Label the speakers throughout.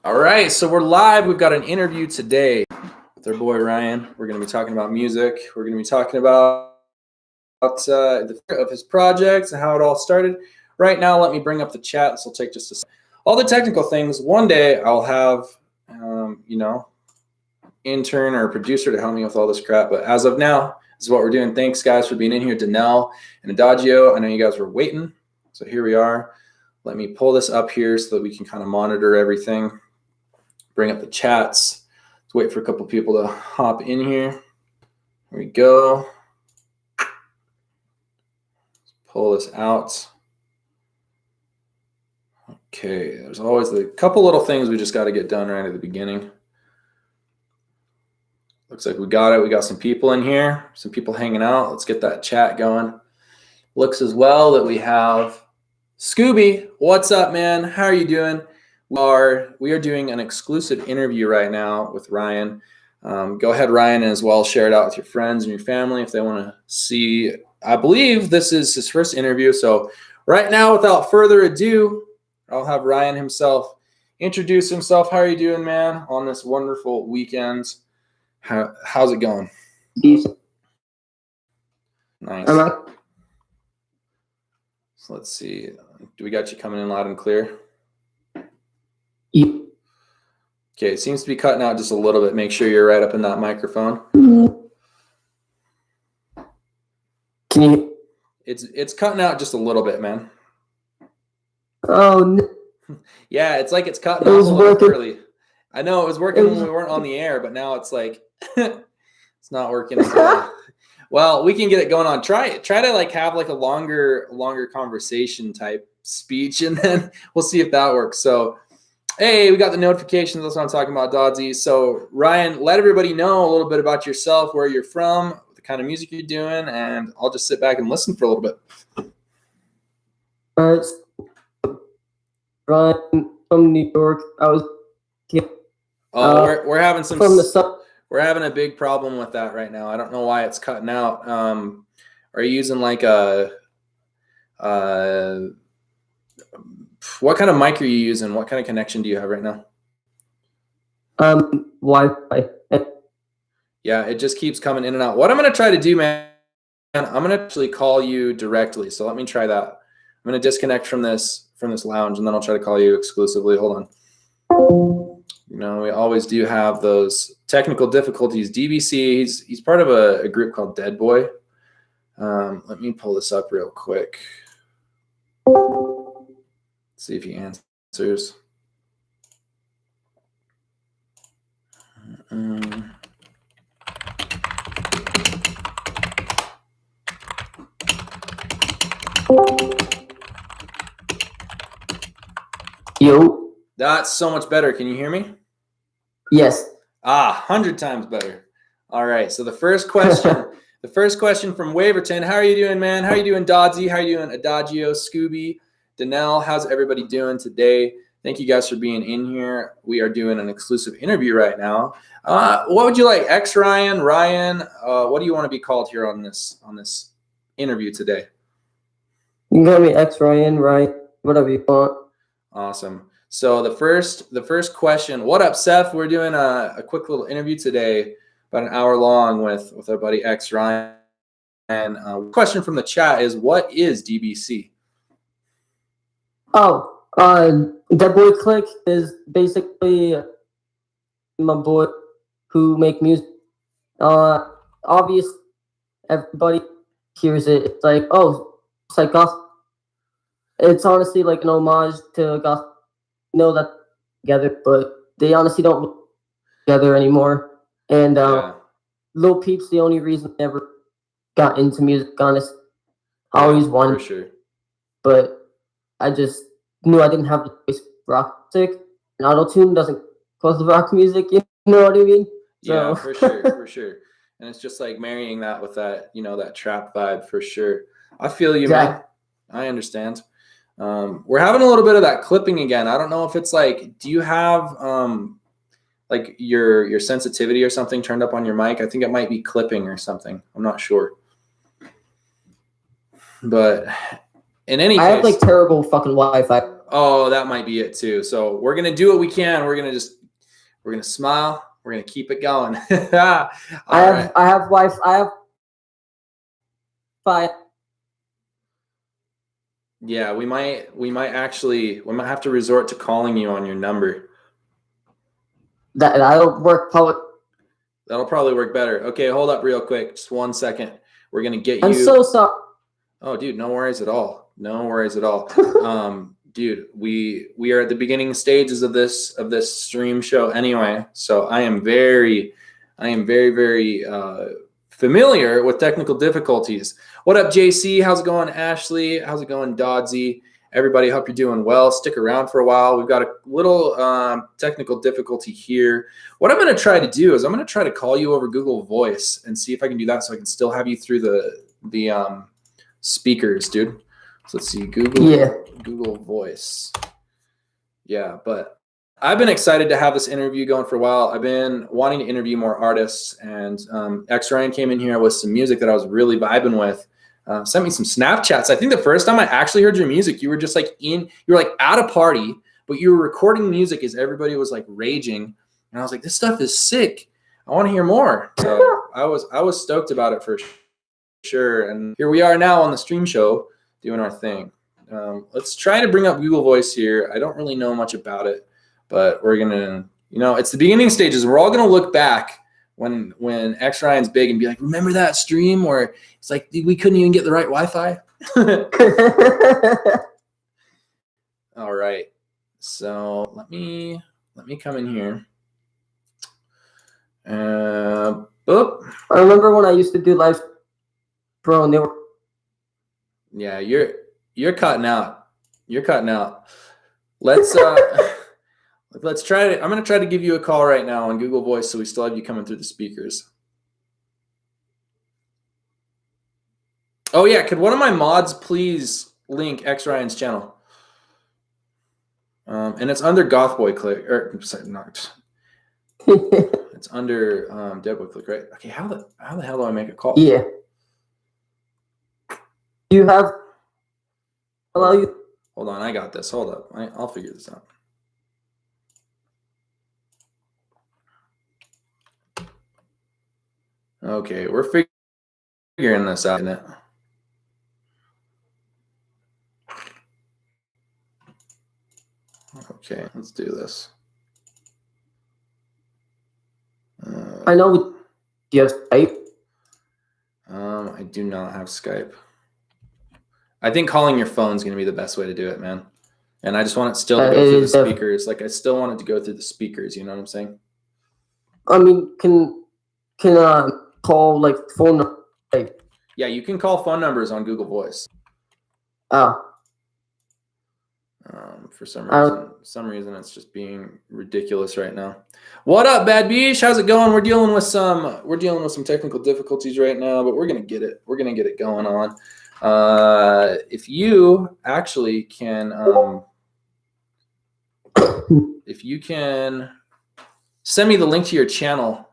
Speaker 1: All right, so we're live. We've got an interview today with our boy Ryan. We're going to be talking about music. We're going to be talking about of his projects and how it all started. Right now, let me bring up the chat. This will take just a second. All the technical things. One day, I'll have intern or producer to help me with all this crap. But as of now, this is what we're doing. Thanks, guys, for being in here. Danelle and Adagio. I know you guys were waiting, so here we are. Let me pull this up here so that we can kind of monitor everything. Bring up the chats. Let's wait for a couple people to hop in here. Here we go. Let's pull this out. Okay, there's always a couple little things we just got to get done right at the beginning. Looks like we got it. We got some people in here, some people hanging out. Let's get that chat going. Looks as well that we have Scooby. What's up, man? How are you doing? We are doing an exclusive interview right now with Ryan. Go ahead, Ryan, and as well share it out with your friends and your family if they want to see. I believe this is his first interview. So right now, without further ado, I'll have Ryan himself introduce himself. How are you doing, man, on this wonderful weekend? How's it going?
Speaker 2: Decent.
Speaker 1: Nice. So let's see. Do we got you coming in loud and clear?
Speaker 2: Yeah.
Speaker 1: Okay, it seems to be cutting out just a little bit. Make sure you're right up in that microphone.
Speaker 2: Can you?
Speaker 1: It's cutting out just a little bit, man.
Speaker 2: Oh no.
Speaker 1: Yeah, it's like it's cutting out a little early. I know it was working when we weren't on the air, but now it's like it's not working as well. Well, we can get it going on. Try to like have like a longer conversation type speech, and then we'll see if that works. So, hey, we got the notifications. That's what I'm talking about, Dodzy. So, Ryan, let everybody know a little bit about yourself, where you're from, the kind of music you're doing, and I'll just sit back and listen for a little bit.
Speaker 2: All right. Ryan from New York. I was.
Speaker 1: We're having some
Speaker 2: from the sun.
Speaker 1: We're having a big problem with that right now. I don't know why it's cutting out. Are you using like a what kind of mic are you using? What kind of connection do you have right now?
Speaker 2: Wi-Fi.
Speaker 1: Yeah, it just keeps coming in and out. What I'm going to try to do, man, I'm going to actually call you directly. So let me try that. I'm going to disconnect from this lounge, and then I'll try to call you exclusively. Hold on. We always do have those technical difficulties. DBC, he's part of a group called Dead Boy. Let me pull this up real quick. See if he answers.
Speaker 2: Yo.
Speaker 1: That's so much better. Can you hear me?
Speaker 2: Yes.
Speaker 1: 100 times better. All right. So the first question from Waverton. How are you doing, man? How are you doing, Dodzy? How are you doing, Adagio, Scooby, Danelle? How's everybody doing today? Thank you guys for being in here. We are doing an exclusive interview right now. What would you like? XRyan, Ryan? What do you want to be called here on this interview today?
Speaker 2: You can call me XRyan, Ryan, whatever you want.
Speaker 1: Awesome. So the first question. What up, Seth? We're doing a quick little interview today, about an hour long with our buddy XRyan. And question from the chat is, what is DBC?
Speaker 2: Oh, Dead Boy Click is basically my boy who make music. Obviously, everybody hears it. It's like, oh, it's like gospel. It's honestly like an homage to gospel. That together, but they honestly don't look together anymore. And Lil Peep's the only reason I ever got into music, honest. I always wanted,
Speaker 1: for sure.
Speaker 2: But I just knew I didn't have the voice for rock music. And auto-tune doesn't cause the rock music, you know what I mean? So.
Speaker 1: Yeah, for sure. And it's just like marrying that with that, that trap vibe for sure. I feel you, man. I understand. We're having a little bit of that clipping again. I don't know if it's like, do you have like your sensitivity or something turned up on your mic? I think it might be clipping or something. I'm not sure. But in any case,
Speaker 2: I have like terrible fucking Wi-Fi.
Speaker 1: Oh, that might be it too. So we're gonna do what we can. We're gonna smile. We're gonna keep it going.
Speaker 2: I have wife. I have five.
Speaker 1: Yeah, we might have to resort to calling you on your number.
Speaker 2: That'll work.
Speaker 1: That'll probably work better. Okay, hold up real quick. Just 1 second. We're gonna get you.
Speaker 2: I'm so sorry.
Speaker 1: Oh, dude, no worries at all. No worries at all. Dude, we are at the beginning stages of this stream show anyway. So I am very familiar with technical difficulties. What up, JC? How's it going, Ashley? How's it going, Dodsy? Everybody, hope you're doing well. Stick around for a while. We've got a little technical difficulty here. What I'm going to try to do is I'm going to try to call you over Google Voice and see if I can do that so I can still have you through the speakers, dude. So let's see, Google Voice. Yeah, but I've been excited to have this interview going for a while. I've been wanting to interview more artists, and XRyan came in here with some music that I was really vibing with. Sent me some Snapchats. I think the first time I actually heard your music, you were just like you were like at a party, but you were recording music as everybody was like raging. And I was like, this stuff is sick. I want to hear more. So I was stoked about it for sure. And here we are now on the stream show doing our thing. Let's try to bring up Google Voice here. I don't really know much about it, but we're gonna, it's the beginning stages. We're all gonna look back when XRyan's big and be like, remember that stream where it's like we couldn't even get the right Wi-Fi? All right. So let me come in here. Boop.
Speaker 2: I remember when I used to do live, bro, and they were.
Speaker 1: Yeah, you're cutting out. You're cutting out. Let's let's try it. I'm gonna try to give you a call right now on Google Voice so we still have you coming through the speakers. Oh yeah, could one of my mods please link XRyan's channel? And it's under Gothboy Click, or sorry, not. It's under Deadboy Click, right? Okay, how the hell do I make a call?
Speaker 2: Yeah. You have. Allow you.
Speaker 1: Hold on, I got this. Hold up, I'll figure this out. Okay, we're figuring this out, isn't it? Okay, let's do this.
Speaker 2: I know. Do you have Skype?
Speaker 1: I do not have Skype. I think calling your phone is going to be the best way to do it, man. And I just want it still to go through the speakers. Like I still want it to go through the speakers. You know what I'm saying?
Speaker 2: I mean, can call like phone number?
Speaker 1: Yeah, you can call phone numbers on Google Voice.
Speaker 2: Oh.
Speaker 1: For some reason, it's just being ridiculous right now. What up, Bad Beach? How's it going? We're dealing with some technical difficulties right now, but we're gonna get it. We're gonna get it going on. If you actually can, if you can send me the link to your channel,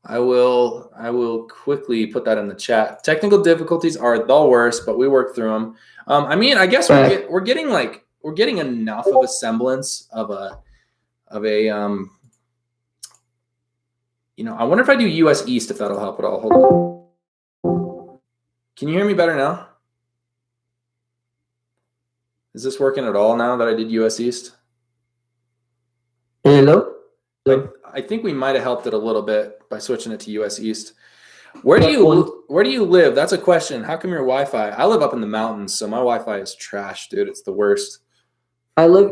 Speaker 1: I will quickly put that in the chat. Technical difficulties are the worst, but we work through them. I mean, I guess we're getting enough of a semblance of a I wonder if I do US East, if that'll help at all. Hold on. Can you hear me better now? Is this working at all now that I did US East?
Speaker 2: Hello?
Speaker 1: I think we might have helped it a little bit by switching it to US East. Where do you live? That's a question. How come your Wi-Fi? I live up in the mountains, so my Wi-Fi is trash, dude. It's the worst.
Speaker 2: I live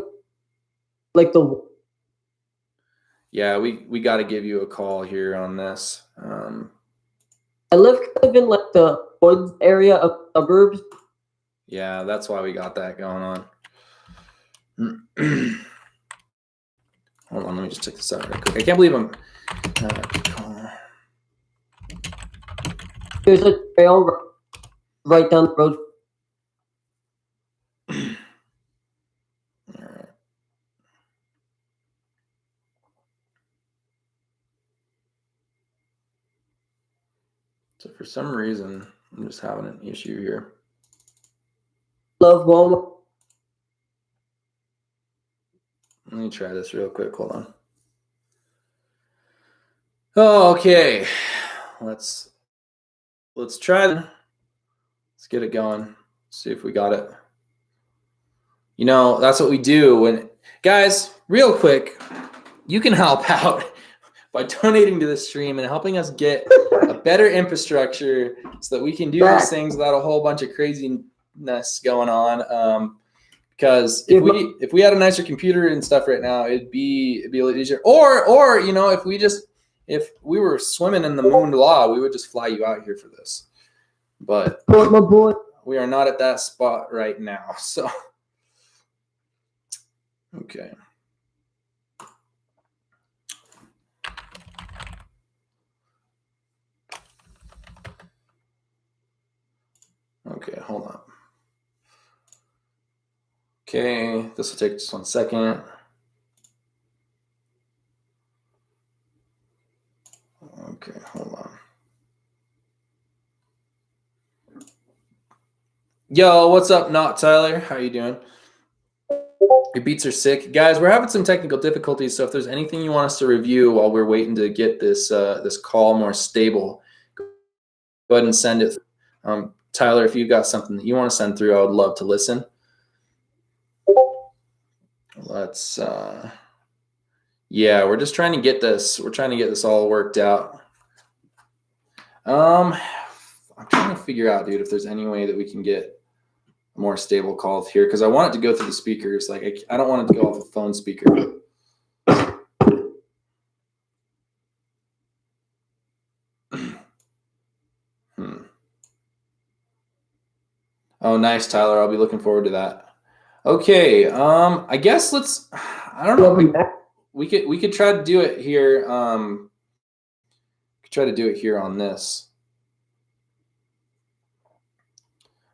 Speaker 2: like the.
Speaker 1: Yeah, we got to give you a call here on this.
Speaker 2: I live kind of in like the woods area of suburbs.
Speaker 1: Yeah, that's why we got that going on. Hold on, let me just check this out real quick. I can't believe I'm.
Speaker 2: There's a trail right down the road.
Speaker 1: All right. So for some reason, I'm just having an issue here.
Speaker 2: Love Walmart.
Speaker 1: Let me try this real quick. Hold on. Oh, okay. Let's try it. Let's get it going. See if we got it. You know, that's what we do when, guys, real quick, you can help out by donating to this stream and helping us get a better infrastructure so that we can do these things without a whole bunch of craziness going on. Because if we had a nicer computer and stuff right now, it'd be a little easier. Or you know, if we were swimming in the moon law, we would just fly you out here for this. But
Speaker 2: my boy,
Speaker 1: we are not at that spot right now. So okay. Okay, hold on. Okay, this will take just 1 second. Okay, hold on. Yo, what's up, Not Tyler? How you doing? Your beats are sick. Guys, we're having some technical difficulties, so if there's anything you want us to review while we're waiting to get this this call more stable, go ahead and send it. Tyler, if you've got something that you want to send through, I would love to listen. Let's yeah, we're just trying to get this. We're trying to get this all worked out. I'm trying to figure out, dude, if there's any way that we can get a more stable call here, because I want it to go through the speakers. Like I don't want it to go off the phone speaker. Oh, nice, Tyler. I'll be looking forward to that. Okay, I guess I don't know. We could try to do it here. Try to do it here on this.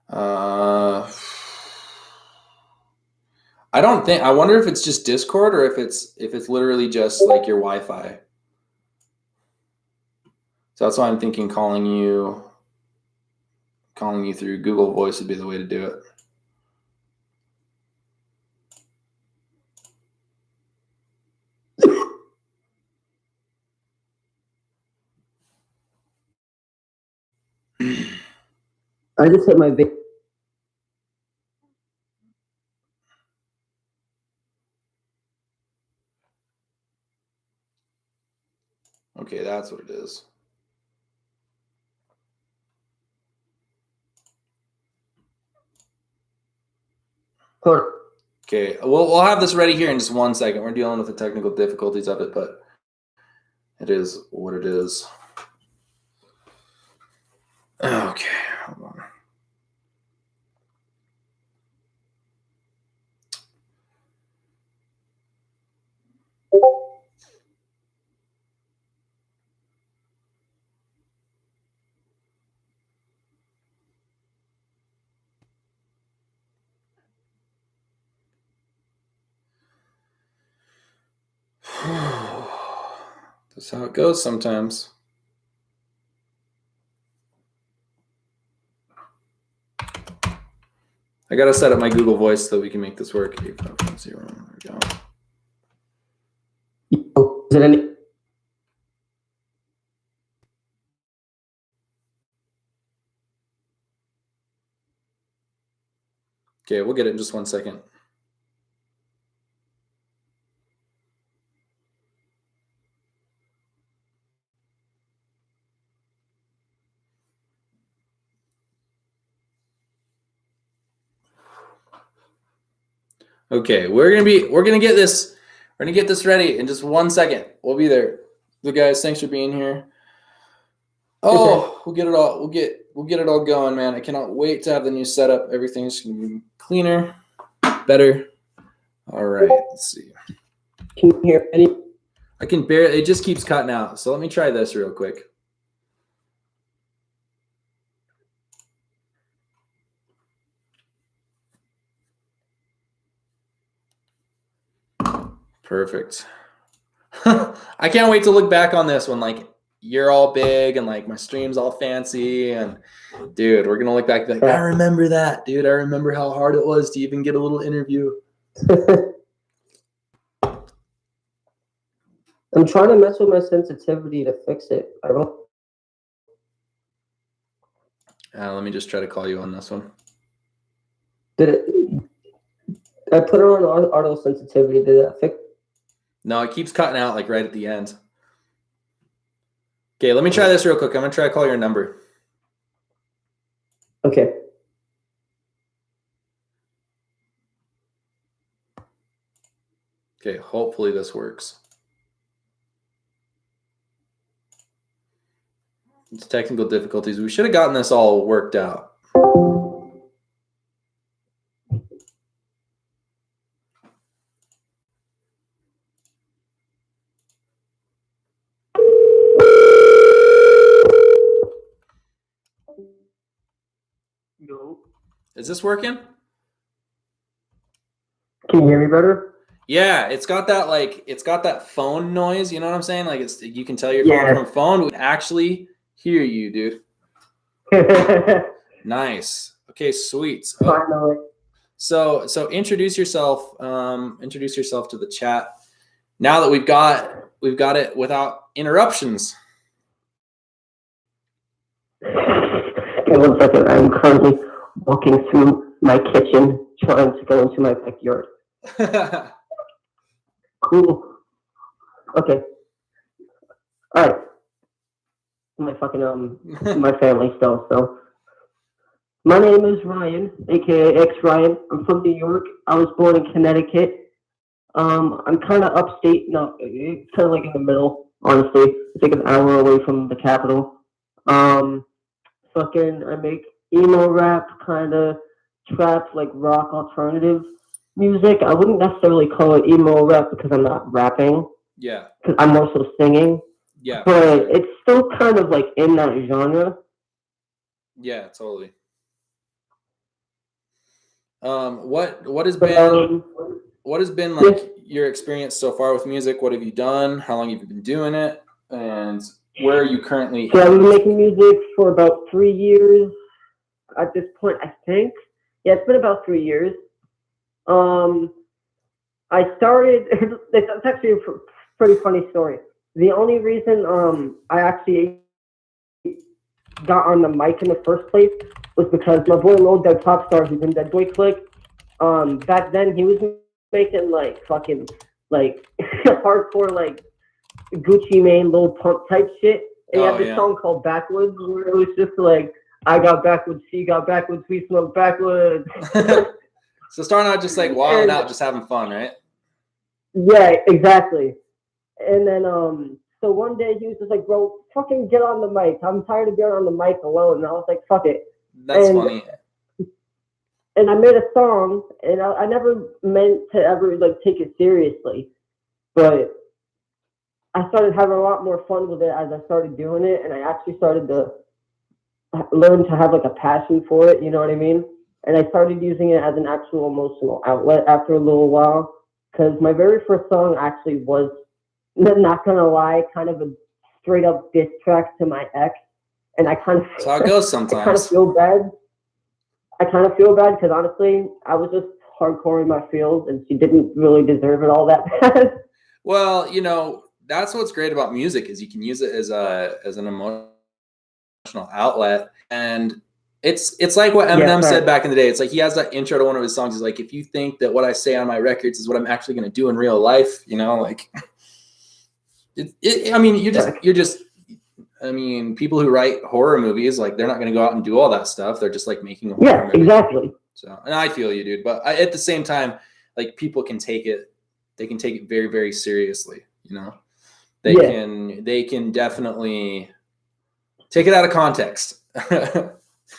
Speaker 1: I wonder if it's just Discord or if it's literally just like your Wi-Fi. So that's why I'm thinking calling you through Google Voice would be the way to do it.
Speaker 2: I just hit my vape.
Speaker 1: Okay, that's what it is. Okay, we'll have this ready here in just 1 second. We're dealing with the technical difficulties of it, but it is what it is. Okay, hold on. That's how it goes sometimes. I gotta set up my Google Voice so we can make this work. 8510. There we go.
Speaker 2: Is it any?
Speaker 1: Okay, we'll get it in just 1 second. Okay, we're gonna get this ready in just 1 second. We'll be there. So guys, thanks for being here. Oh, we'll get it all. We'll get it all going, man. I cannot wait to have the new setup. Everything's gonna be cleaner, better. All right, let's see.
Speaker 2: Can you hear any?
Speaker 1: I can barely. It just keeps cutting out. So let me try this real quick. Perfect. I can't wait to look back on this when like you're all big and like my stream's all fancy and dude, we're gonna look back and be like, I remember that, dude. I remember how hard it was to even get a little interview.
Speaker 2: I'm trying to mess with my sensitivity to fix it. I don't.
Speaker 1: Let me just try to call you on this one.
Speaker 2: Did it? I put it on auto sensitivity. Did that fix?
Speaker 1: No, it keeps cutting out like right at the end. Okay, let me try this real quick. I'm gonna try to call your number.
Speaker 2: Okay.
Speaker 1: Okay, hopefully this works. It's technical difficulties. We should have gotten this all worked out.
Speaker 2: No.
Speaker 1: Is this working?
Speaker 2: Can you hear me better?
Speaker 1: Yeah, it's got that phone noise, you know what I'm saying? Like you can tell you're calling from a phone, we can actually hear you, dude. Nice. Okay, sweet.
Speaker 2: Finally.
Speaker 1: So introduce yourself to the chat. Now that we've got it without interruptions.
Speaker 2: Okay, 1 second. I'm currently walking through my kitchen, trying to go into my backyard. Cool. Okay. All right. My fucking my family still. So, my name is Ryan, aka XRyan. I'm from New York. I was born in Connecticut. I'm kind of upstate. No, it's kind of like in the middle. Honestly, it's like an hour away from the capital. I make emo rap, kind of trap, like rock alternative music. I wouldn't necessarily call it emo rap because I'm not rapping.
Speaker 1: Yeah.
Speaker 2: Because I'm also singing.
Speaker 1: Yeah.
Speaker 2: But it's still kind of like in that genre.
Speaker 1: Yeah, totally. What has been like your experience so far with music? What have you done? How long have you been doing it? And where are you currently?
Speaker 2: So I've been making music for about 3 years at this point, I think. Yeah, it's been about 3 years. I started. It's actually a pretty funny story. The only reason I actually got on the mic in the first place was because my boy Lil Dead Popstar, who's in Dead Boy Click, back then he was making like fucking like hardcore like Gucci Mane, Lil Pump type shit. And he had this song called Backwoods, where it was just like, I got backwoods, she got backwoods, we smoke backwoods.
Speaker 1: So starting out just like wilding out, just having fun, right?
Speaker 2: Yeah, exactly. And then so one day he was just like, bro, fucking get on the mic. I'm tired of being on the mic alone. And I was like, fuck it.
Speaker 1: That's funny.
Speaker 2: And I made a song, and I never meant to ever like take it seriously, but I started having a lot more fun with it as I started doing it, and I actually started to learn to have like a passion for it. You know what I mean? And I started using it as an actual emotional outlet after a little while, because my very first song actually was, not gonna lie, kind of a straight up diss track to my ex, and I kind of
Speaker 1: that's how it goes sometimes.
Speaker 2: I kind of feel bad because honestly, I was just hardcore in my feels, and she didn't really deserve it all that bad.
Speaker 1: Well, you know, that's what's great about music is you can use it as an emotional outlet, and it's like what Eminem said back in the day. It's like he has that intro to one of his songs. He's like, if you think that what I say on my records is what I'm actually going to do in real life, you know, like, I mean, I mean, people who write horror movies, like they're not going to go out and do all that stuff. They're just like making a horror movie.
Speaker 2: Exactly.
Speaker 1: So, and I feel you, dude. But at the same time, like people can take it, they can take it very, very seriously. You know, they can definitely take it out of context.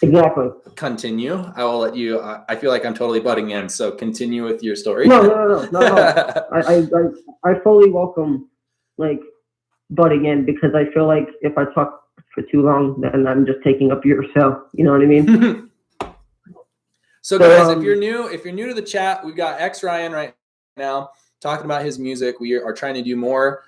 Speaker 2: Exactly.
Speaker 1: Continue. I will let you. I feel like I'm totally butting in. So continue with your story.
Speaker 2: No. I fully welcome like butting in because I feel like if I talk for too long, then I'm just taking up your show. You know what I mean?
Speaker 1: So guys, if you're new to the chat, we've got XRyan right now talking about his music. We are trying to do more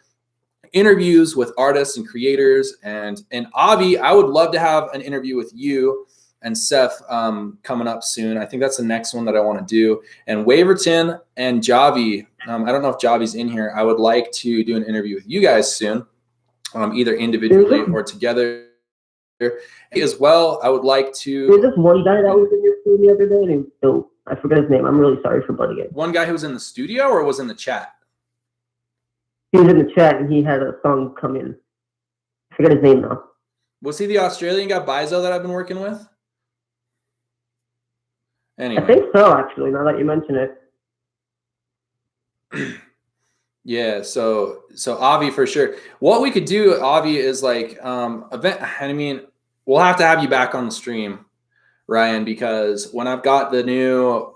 Speaker 1: interviews with artists and creators, and Avi, I would love to have an interview with you and Seth coming up soon. I think that's the next one that I want to do. And Waverton and Javi, I don't know if Javi's in here. I would like to do an interview with you guys soon, either individually or together as well. I would like to.
Speaker 2: There's this one guy that was in your stream the other day named Phil. I forget his name. I'm really sorry for butting it.
Speaker 1: One guy who was in the studio or was in the chat?
Speaker 2: He was in the chat and he had a song come in. I forget his name though.
Speaker 1: Was he the Australian guy, Bizo, that I've been working with? Anyway.
Speaker 2: I think so, actually, now that you mention it.
Speaker 1: Yeah, so Avi for sure. What we could do, Avi, is like event. I mean, we'll have to have you back on the stream, Ryan, because when I've got the new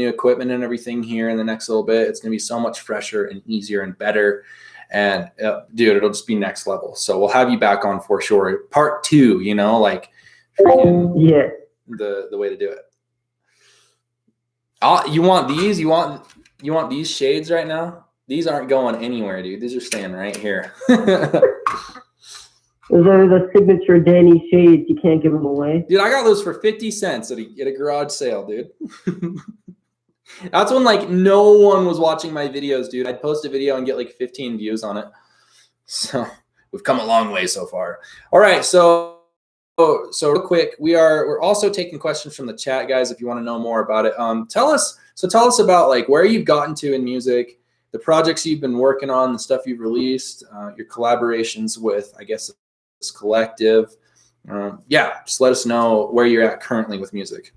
Speaker 1: equipment and everything here in the next little bit, it's gonna be so much fresher and easier and better. And dude, it'll just be next level. So we'll have you back on for sure. Part 2, you know, like freaking
Speaker 2: yeah,
Speaker 1: the way to do it. You want these? You want these shades right now? These aren't going anywhere, dude. These are staying right here.
Speaker 2: Those are the signature Danny shades. You can't give them away.
Speaker 1: Dude, I got those for 50 cents at a garage sale, dude. That's when like no one was watching my videos, dude. I'd post a video and get like 15 views on it. So we've come a long way so far. All right, so real quick, we're also taking questions from the chat, guys, if you want to know more about it. Tell us about like where you've gotten to in music, the projects you've been working on, the stuff you've released, your collaborations with, I guess, this collective. Yeah, just let us know where you're at currently with music.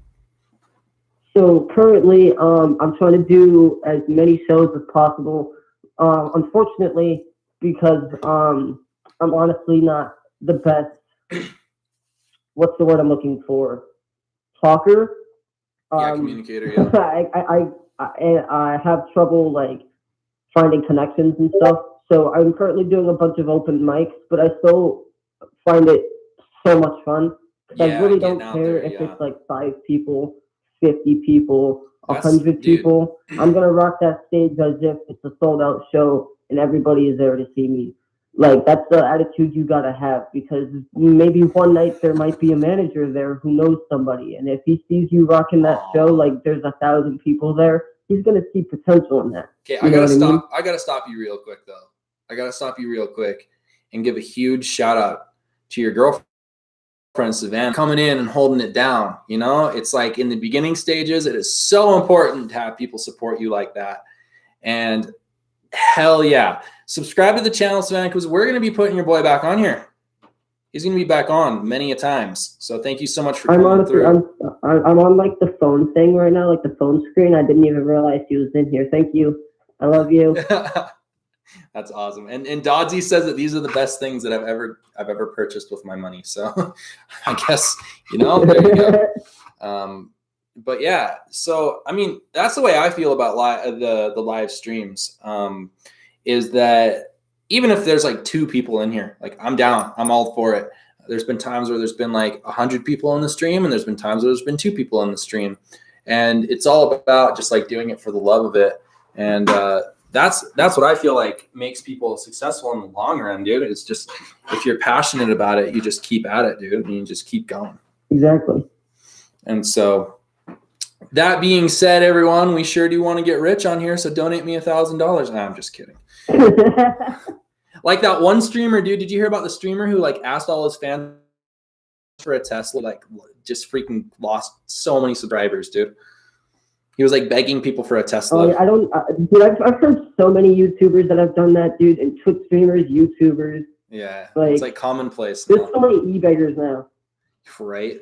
Speaker 2: So currently, I'm trying to do as many shows as possible. Unfortunately, because I'm honestly not the best. What's the word I'm looking for? Talker.
Speaker 1: Communicator. Yeah.
Speaker 2: I have trouble like finding connections and stuff. So I'm currently doing a bunch of open mics, but I still find it so much fun. I really don't care if it's like 5 people, 50 people, 100 people. I'm gonna rock that stage as if it's a sold out show and everybody is there to see me. Like that's the attitude you gotta have, because maybe one night there might be a manager there who knows somebody, and if he sees you rocking that show like there's 1,000 people there, he's gonna see potential in that.
Speaker 1: Okay, I gotta stop you real quick though. I gotta stop you real quick and give a huge shout out to your girlfriend Savannah coming in and holding it down. You know, it's like in the beginning stages, it is so important to have people support you like that. And hell yeah, subscribe to the channel, Savannah, because we're gonna be putting your boy back on here. He's gonna be back on many a times. So thank you so much for coming through.
Speaker 2: I'm on like the phone thing right now, like the phone screen. I didn't even realize he was in here. Thank you. I love you.
Speaker 1: That's awesome. And Dodzy says that these are the best things that I've ever purchased with my money. So I guess, you know, there you go. But yeah, so I mean, that's the way I feel about the live streams. Is that even if there's like 2 people in here, like I'm down, I'm all for it. There's been times where there's been like 100 people in the stream, and there's been times where there's been 2 people in the stream, and it's all about just like doing it for the love of it. And that's what I feel like makes people successful in the long run, dude. It's just if you're passionate about it, you just keep at it, dude, and you just keep going.
Speaker 2: Exactly.
Speaker 1: And so that being said, everyone, we sure do want to get rich on here, so donate me $1,000. Nah, I'm just kidding. Like that one streamer, dude. Did you hear about the streamer who like asked all his fans for a Tesla? Like, just freaking lost so many subscribers, dude. He was like begging people for a Tesla.
Speaker 2: Dude, I've heard so many YouTubers that have done that, dude, and Twitch streamers, YouTubers.
Speaker 1: Yeah, it's like commonplace.
Speaker 2: There's so many e-beggars now.
Speaker 1: Right.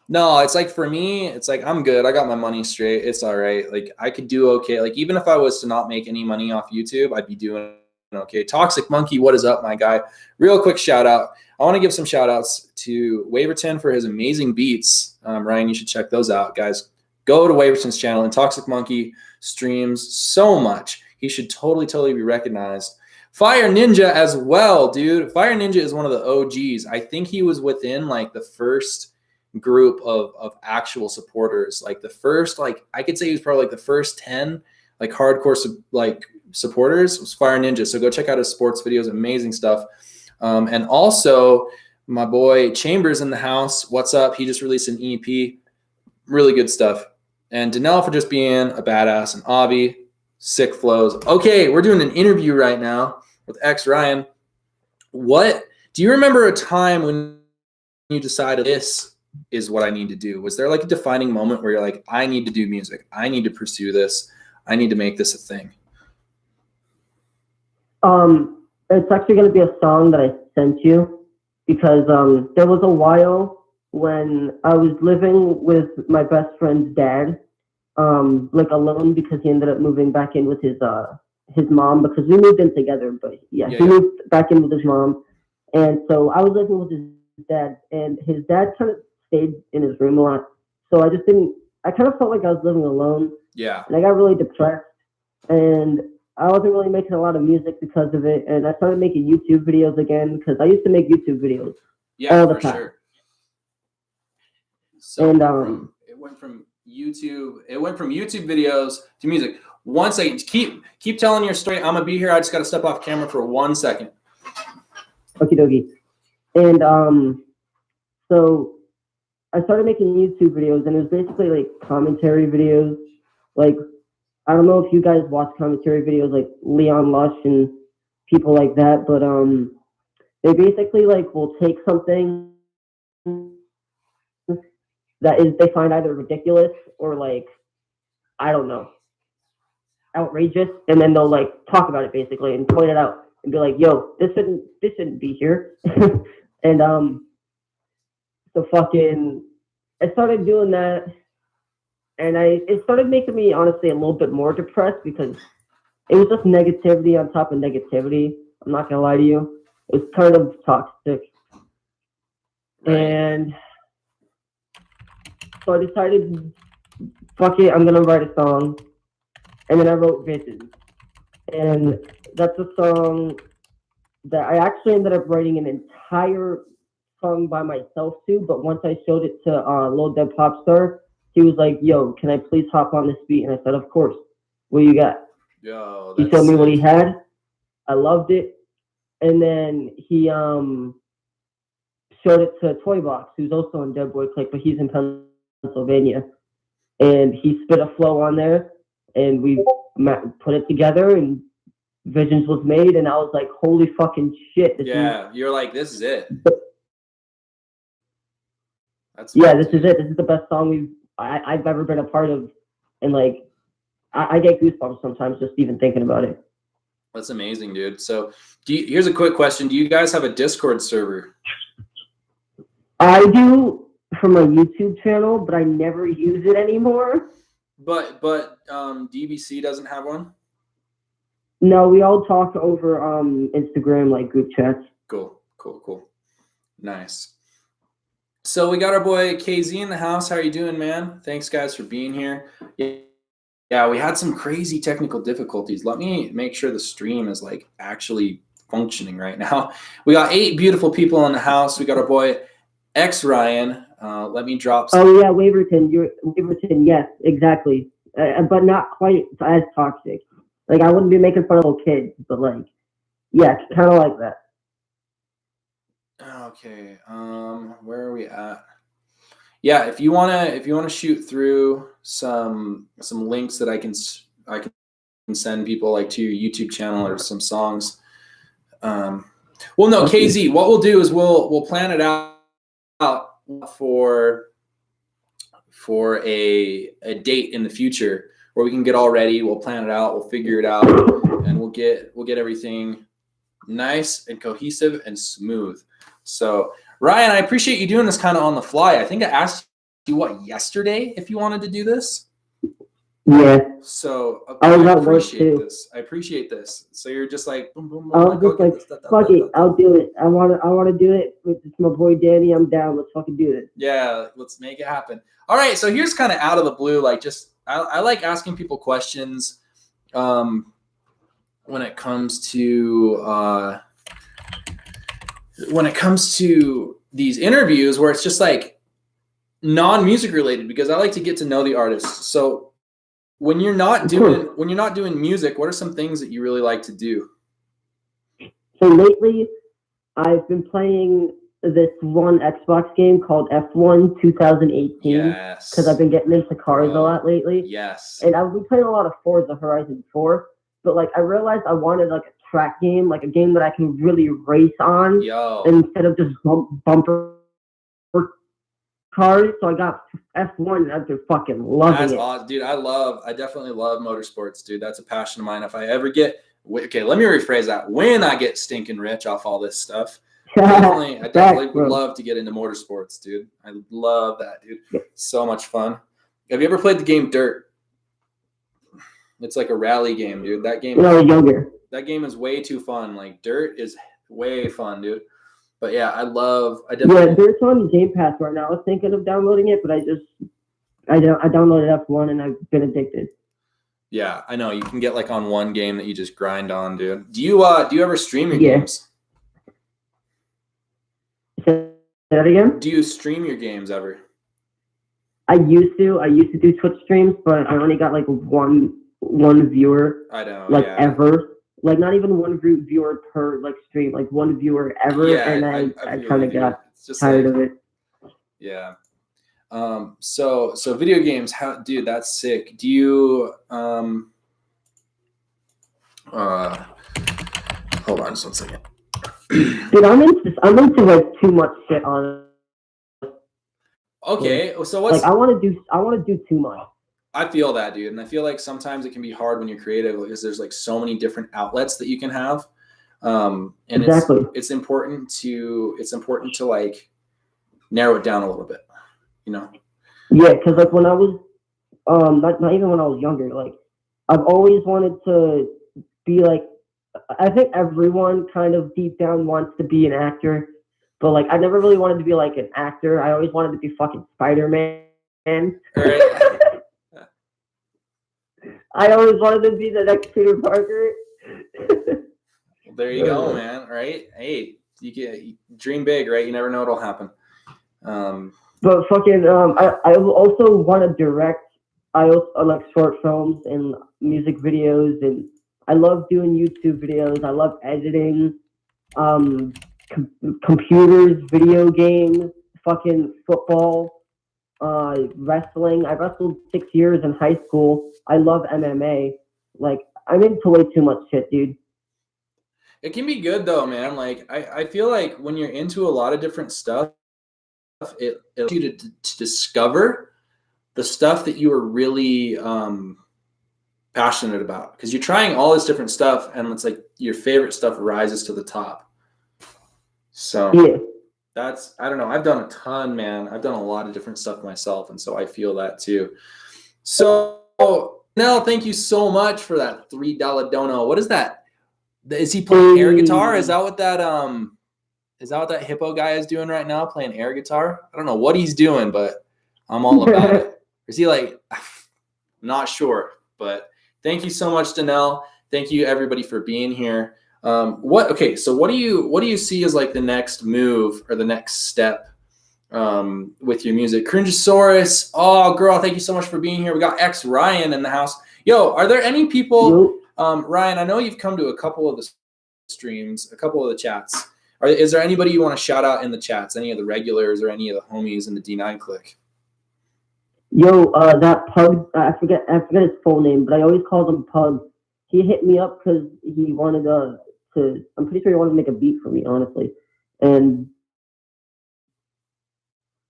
Speaker 1: No, it's like for me, it's like I'm good. I got my money straight. It's all right. Like I could do okay. Like even if I was to not make any money off YouTube, I'd be doing okay. Toxic Monkey, what is up, my guy? Real quick shout out. I want to give some shout outs to Waverton for his amazing beats. Ryan, you should check those out, guys. Go to Waverton's channel, and Toxic Monkey streams so much. He should totally be recognized. Fire Ninja as well, dude. Fire Ninja is one of the OGs. I think he was within like the first group of actual supporters. Like the first, like I could say he was probably like the first 10 like hardcore like supporters was Fire Ninja. So go check out his sports videos, amazing stuff. And also My boy Chambers in the house. What's up? He just released an EP. Really good stuff. And Danelle for just being a badass. And Avi, sick flows. Okay, we're doing an interview right now with XRyan. What do you remember a time when you decided this is what I need to do? Was there like a defining moment where you're like, I need to do music. I need to pursue this. I need to make this a thing.
Speaker 2: It's actually going to be a song that I sent you because there was a while when I was living with my best friend's dad, like alone because he ended up moving back in with his mom because we moved in together. But he moved back in with his mom, and so I was living with his dad, and his dad kind of stayed in his room a lot. So I kind of felt like I was living alone.
Speaker 1: Yeah.
Speaker 2: And I got really depressed, and I wasn't really making a lot of music because of it. And I started making YouTube videos again because I used to make YouTube videos all the time. Sure.
Speaker 1: So and it went from YouTube videos to music. 1 second. Keep telling your story. I'm gonna be here. I just gotta step off camera for 1 second.
Speaker 2: Okie dokie. And so I started making YouTube videos, and it was basically like commentary videos. Like, I don't know if you guys watch commentary videos like Leon Lush and people like that, but they basically like will take something that is they find either ridiculous or like, I don't know, outrageous, and then they'll like talk about it basically and point it out and be like, yo, this shouldn't be here. And so fucking I started doing that, and it started making me honestly a little bit more depressed because it was just negativity on top of negativity. I'm not gonna lie to you. It was kind of toxic. And so I decided, fuck it, I'm gonna write a song. And then I wrote Visions. And that's a song that I actually ended up writing an entire song by myself too, but once I showed it to Lil Dead Popstar, he was like, yo, can I please hop on this beat? And I said, of course. What you got?
Speaker 1: Yo,
Speaker 2: he showed me what he had. I loved it. And then he showed it to Toy Box, who's also in Dead Boy Click, but he's in Pennsylvania. And he spit a flow on there, and we put it together, and Visions was made, and I was like, holy fucking shit.
Speaker 1: You're like, this is it.
Speaker 2: This is it. This is the best song I've ever been a part of, and like I get goosebumps sometimes just even thinking about it.
Speaker 1: That's amazing, dude. So here's a quick question: do you guys have a Discord server?
Speaker 2: I do for my YouTube channel, but I never use it anymore.
Speaker 1: But DBC doesn't have one?
Speaker 2: No, we all talk over Instagram, like group chats.
Speaker 1: Cool. Nice. So we got our boy KZ in the house. How are you doing, man? Thanks, guys, for being here. Yeah, we had some crazy technical difficulties. Let me make sure the stream is like actually functioning right now. We got 8 beautiful people in the house. We got our boy XRyan. Let me drop some.
Speaker 2: Oh yeah, Waverton. Waverton, yes, exactly. But not quite as toxic. Like, I wouldn't be making fun of little kids, but like, yeah, kind of like that.
Speaker 1: Okay. Where are we at? Yeah, if you wanna shoot through some links that I can send people like to your YouTube channel or some songs. Well, no, KZ. What we'll do is we'll plan it out for a date in the future where we can get all ready. We'll plan it out. We'll figure it out, and we'll get everything nice and cohesive and smooth. So, Ryan, I appreciate you doing this kind of on the fly. I think I asked you yesterday if you wanted to do this.
Speaker 2: Yeah.
Speaker 1: So
Speaker 2: I
Speaker 1: appreciate this. So you're just like, boom, boom, boom.
Speaker 2: I was just like, fuck it, I'll do it. I want to do it. It's my boy Danny. I'm down. Let's fucking do it.
Speaker 1: Yeah, let's make it happen. All right. So here's kind of out of the blue, like just I like asking people questions when it comes to these interviews where it's just like non-music related, because I like to get to know the artists. So when you're not doing music, what are some things that you really like to do?
Speaker 2: So lately I've been playing this one Xbox game called F1 2018
Speaker 1: Yes.
Speaker 2: because I've been getting into cars a
Speaker 1: Bro.
Speaker 2: lot lately.
Speaker 1: Yes.
Speaker 2: And I've been playing a lot of Forza Horizon 4, but like I realized I wanted like a track game, like a game that I can really race on
Speaker 1: Yo.
Speaker 2: instead of just bumper cars. So I got F1 and I've been fucking loving
Speaker 1: That's
Speaker 2: it.
Speaker 1: awesome, dude. I definitely love motorsports, dude. That's a passion of mine. If I ever get, okay, let me rephrase that. When I get stinking rich off all this stuff, I definitely would love to get into motorsports, dude. I love that, dude. So much fun. Have you ever played the game Dirt? It's like a rally game, dude. That game.
Speaker 2: When I was younger.
Speaker 1: That game is way too fun. Like Dirt is way fun, dude. But yeah, I definitely.
Speaker 2: Yeah, Dirt's on Game Pass right now. I was thinking of downloading it, but I downloaded F1 and I've been addicted.
Speaker 1: Yeah, I know. You can get like on one game that you just grind on, dude. Do you ever stream your games?
Speaker 2: Say that again?
Speaker 1: Do you stream your games ever?
Speaker 2: I used to do Twitch streams, but I only got like one viewer.
Speaker 1: I know.
Speaker 2: Like
Speaker 1: yeah.
Speaker 2: ever. Like not even one viewer per like stream, like one viewer ever,
Speaker 1: Yeah,
Speaker 2: and I kind of got tired of it.
Speaker 1: Yeah. So video games, dude, that's sick. Do you hold on just 1 second.
Speaker 2: Dude, I'm into like too much shit on.
Speaker 1: Okay, so what's
Speaker 2: like I want to do too much.
Speaker 1: I feel that, dude, and I feel like sometimes it can be hard when you're creative because there's like so many different outlets that you can have, and
Speaker 2: exactly.
Speaker 1: it's important to like narrow it down a little bit, you know.
Speaker 2: Yeah, because like when I was not even when I was younger, like I've always wanted to be like, I think everyone kind of deep down wants to be an actor, but like I never really wanted to be like an actor. I always wanted to be fucking Spider-Man.
Speaker 1: Right.
Speaker 2: I always wanted to be the next Peter Parker.
Speaker 1: There you go, man. Right? Hey, you dream big, right? You never know what'll happen.
Speaker 2: But fucking, I also want to direct. I also like short films and music videos, and I love doing YouTube videos. I love editing, computers, video games, fucking football. Wrestling. I wrestled 6 years in high school. I love MMA. Like, I'm into way too much shit, dude.
Speaker 1: It can be good though, man. Like, I feel like when you're into a lot of different stuff, it allows you to discover the stuff that you are really passionate about. Because you're trying all this different stuff, and it's like your favorite stuff rises to the top. So
Speaker 2: yeah.
Speaker 1: I don't know. I've done a ton, man. I've done a lot of different stuff myself, and so I feel that too. So, Nell, thank you so much for that $3 dono. What is that? Is he playing air guitar? Is that what that hippo guy is doing right now, playing air guitar? I don't know what he's doing, but I'm all about it. Is he like, I'm not sure, but thank you so much, Danelle. Thank you everybody for being here. So what do you see as like the next move or the next step with your music? Cringeosaurus, oh girl, thank you so much for being here. We got XRyan in the house. Yo, are there any people, Ryan, I know you've come to a couple of the streams, a couple of the chats. Is there anybody you want to shout out in the chats? Any of the regulars or any of the homies in the D9 clique?
Speaker 2: Yo, that Pug, I forget his full name, but I always called him Pug. He hit me up because he wanted I'm pretty sure he wanted to make a beat for me, honestly. And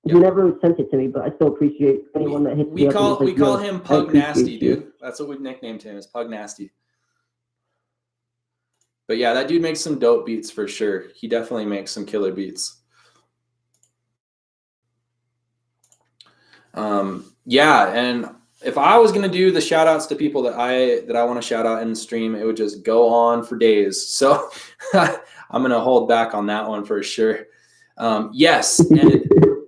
Speaker 2: he never sent it to me, but I still appreciate anyone that hits me up.
Speaker 1: We call him Pug Nasty, dude. That's what we've nicknamed him, is Pug Nasty. But yeah, that dude makes some dope beats for sure. He definitely makes some killer beats. Yeah, and if I was gonna do the shout outs to people that I want to shout out in the stream, it would just go on for days. So I'm gonna hold back on that one for sure. Yes, and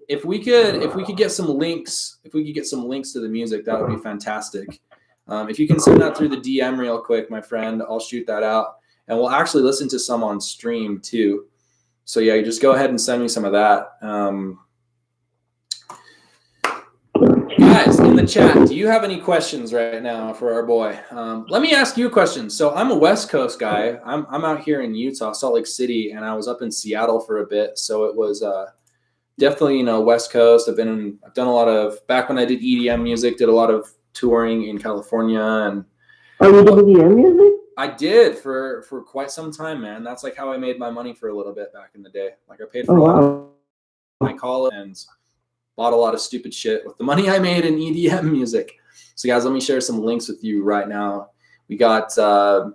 Speaker 1: if we could get some links, to the music, that would be fantastic. If you can send that through the DM real quick, my friend, I'll shoot that out, and we'll actually listen to some on stream too. So yeah, you just go ahead and send me some of that. Guys in the chat, do you have any questions right now for our boy? Let me ask you a question. So I'm a West Coast guy. I'm out here in Utah, Salt Lake City, and I was up in Seattle for a bit. So it was definitely, West Coast. I've done a lot of, back when I did EDM music, did a lot of touring in California. And
Speaker 2: oh, you did EDM music?
Speaker 1: I did for quite some time, man. That's like how I made my money for a little bit back in the day. Like I paid for a lot of my college and bought a lot of stupid shit with the money I made in EDM music. So guys, let me share some links with you right now. We got, we'll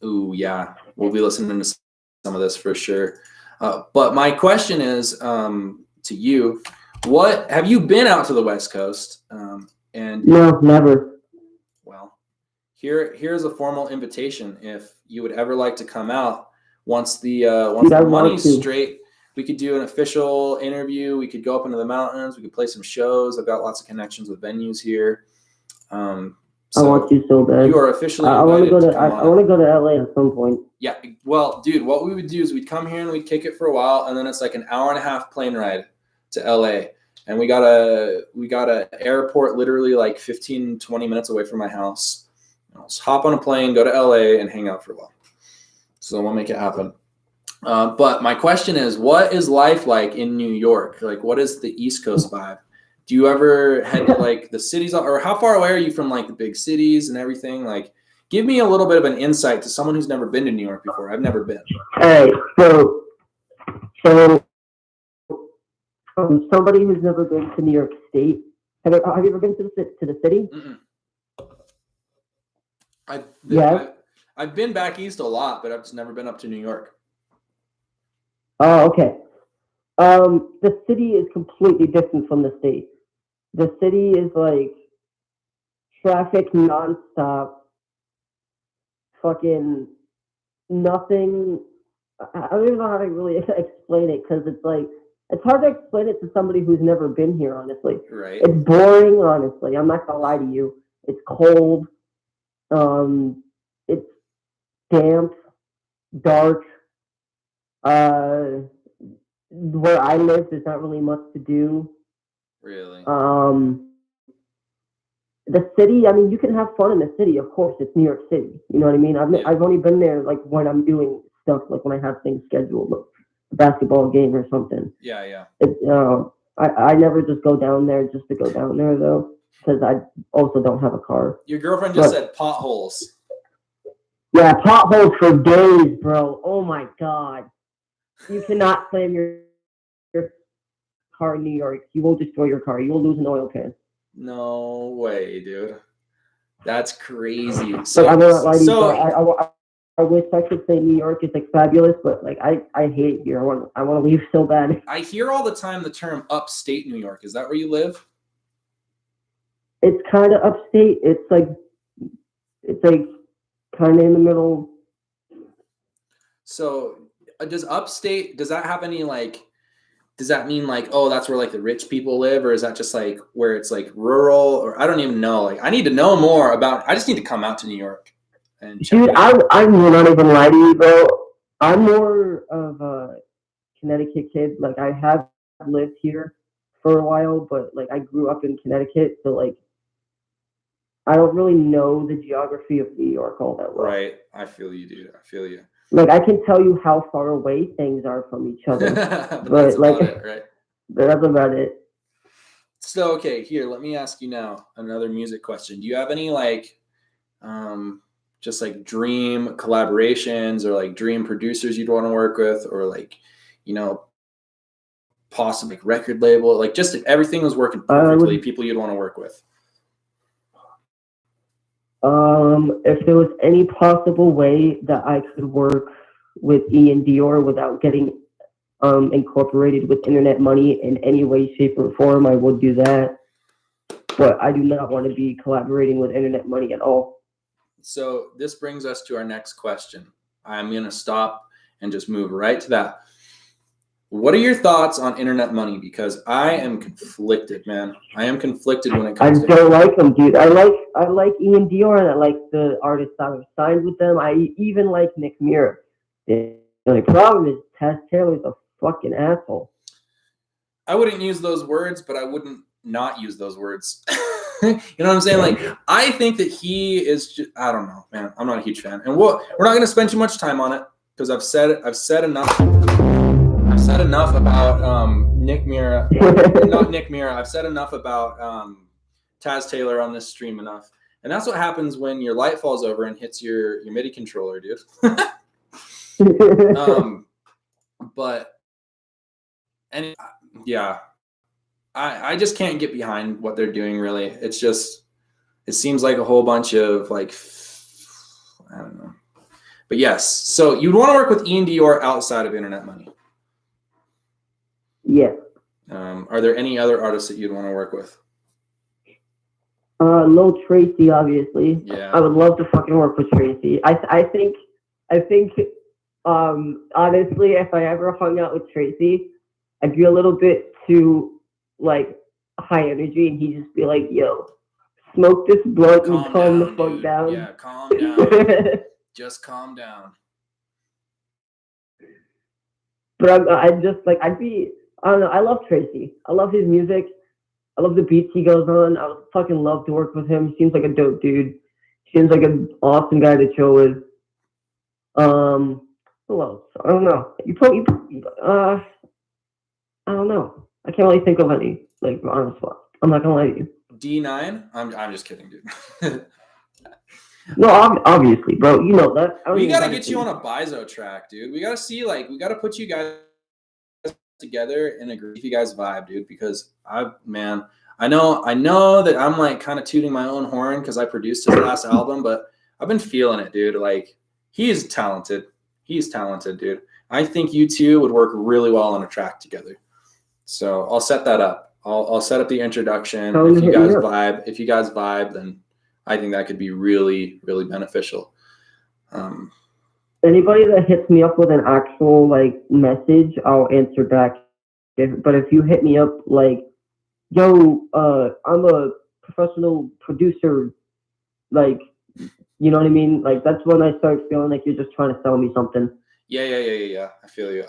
Speaker 1: be listening to some of this for sure. But my question is to you, what have you been out to the West Coast? And
Speaker 2: no, never.
Speaker 1: Well, here's a formal invitation. If you would ever like to come out, once the money's straight, we could do an official interview. We could go up into the mountains. We could play some shows. I've got lots of connections with venues here.
Speaker 2: I want you so bad.
Speaker 1: You are officially invited.
Speaker 2: I want to go to LA at some point.
Speaker 1: Yeah. Well, dude, what we would do is we'd come here and we'd kick it for a while, and then it's like an hour and a half plane ride to LA. And we got a airport literally like 15, 20 minutes away from my house. Just hop on a plane, go to LA, and hang out for a while. So we'll make it happen. But my question is, what is life like in New York? Like, what is the East Coast vibe? Do you ever head to like the cities, or how far away are you from like the big cities and everything? Like, give me a little bit of an insight to someone who's never been to New York before. I've never been.
Speaker 2: Hey, so somebody who's never been to New York State, have you ever been to the city?
Speaker 1: I've been back east a lot, but I've just never been up to New York.
Speaker 2: Oh, okay. The city is completely different from the state. The city is like traffic nonstop, fucking nothing. I don't even know how to really explain it, because it's like, it's hard to explain it to somebody who's never been here, honestly.
Speaker 1: Right.
Speaker 2: It's boring, honestly. I'm not gonna lie to you. It's cold. It's damp, dark. Where I live, there's not really much to do.
Speaker 1: Really?
Speaker 2: The city, I mean, you can have fun in the city, of course. It's New York City. You know what I mean? I've only been there like when I'm doing stuff, like when I have things scheduled, like a basketball game or something.
Speaker 1: Yeah.
Speaker 2: I never just go down there just to go down there, though, because I also don't have a car.
Speaker 1: Your girlfriend just said potholes.
Speaker 2: Yeah, potholes for days, bro. Oh my God. You cannot slam your car in New York. You will destroy your car. You will lose an oil can.
Speaker 1: No way, dude. That's crazy.
Speaker 2: So I wish I could say New York is like fabulous, but like I hate it here. I want to leave so bad.
Speaker 1: I hear all the time the term upstate New York. Is that where you live?
Speaker 2: It's kind of upstate. It's like kind of in the middle.
Speaker 1: So does that have any like, does that mean like, oh, that's where like the rich people live? Or is that just like where it's like rural? Or I don't even know. Like, I need to know more about, I just need to come out to New York. And
Speaker 2: dude, I'm not even lying to you, bro. I'm more of a Connecticut kid. Like, I have lived here for a while, but like I grew up in Connecticut, so like I don't really know the geography of New York all that well.
Speaker 1: Right. I feel you, dude. I feel you.
Speaker 2: Like, I can tell you how far away things are from each other.
Speaker 1: but that's like, about it, right?
Speaker 2: That's about it.
Speaker 1: So, okay, here, let me ask you now another music question. Do you have any like just like dream collaborations or like dream producers you'd want to work with, or like, possibly like record label, like just if everything was working perfectly, people you'd want to work with?
Speaker 2: If there was any possible way that I could work with Ian Dior without getting incorporated with Internet Money in any way, shape, or form, I would do that. But I do not want to be collaborating with Internet Money at all.
Speaker 1: So this brings us to our next question. I'm going to stop and just move right to that. What are your thoughts on Internet Money? Because I am conflicted, man. I am conflicted when it comes to...
Speaker 2: I don't like them, dude. I like Ian Dior, and I like the artists that have signed with them. I even like Nick Muir. The only problem is Tess Taylor's a fucking asshole.
Speaker 1: I wouldn't use those words, but I wouldn't not use those words. You know what I'm saying? Like, I think that he is just, I don't know, man. I'm not a huge fan. And we're not going to spend too much time on it because I've said enough. I've said enough about Nick Mira. Not Nick Mira. I've said enough about Taz Taylor on this stream enough. And that's what happens when your light falls over and hits your MIDI controller, dude. But, and yeah. I just can't get behind what they're doing, really. It's just, it seems like a whole bunch of, like, I don't know. But yes, so you'd want to work with Ian Dior outside of Internet Money.
Speaker 2: Yeah.
Speaker 1: Are there any other artists that you'd want to work with?
Speaker 2: Lil Tracy, obviously.
Speaker 1: Yeah.
Speaker 2: I would love to fucking work with Tracy. I think, honestly, if I ever hung out with Tracy, I'd be a little bit too, like, high energy, and he'd just be like, yo, smoke this blunt and calm the fuck down.
Speaker 1: Yeah, calm down. Just calm down.
Speaker 2: But I'd just, like, I don't know, I love Tracy. I love his music. I love the beats he goes on. I would fucking love to work with him. He seems like a dope dude. Seems like an awesome guy to chill with. Who else? I don't know. I don't know. I can't really think of any, like, on the spot. I'm not gonna lie to you.
Speaker 1: D9? I'm just kidding, dude.
Speaker 2: No, obviously, bro. You know that.
Speaker 1: We gotta get you on a Bizo track, dude. We gotta see, like, we gotta put you guys together and agree if you guys vibe, dude. Because I know that I'm, like, kind of tooting my own horn because I produced his last album, but I've been feeling it, dude. Like, he's talented. He's talented, dude. I think you two would work really well on a track together. So I'll set that up. I'll set up the introduction. If you guys vibe, then I think that could be really, really beneficial.
Speaker 2: Anybody that hits me up with an actual, like, message, I'll answer back. But if you hit me up like, yo, I'm a professional producer, like, you know what I mean? Like, that's when I start feeling like you're just trying to sell me something.
Speaker 1: Yeah. I feel you.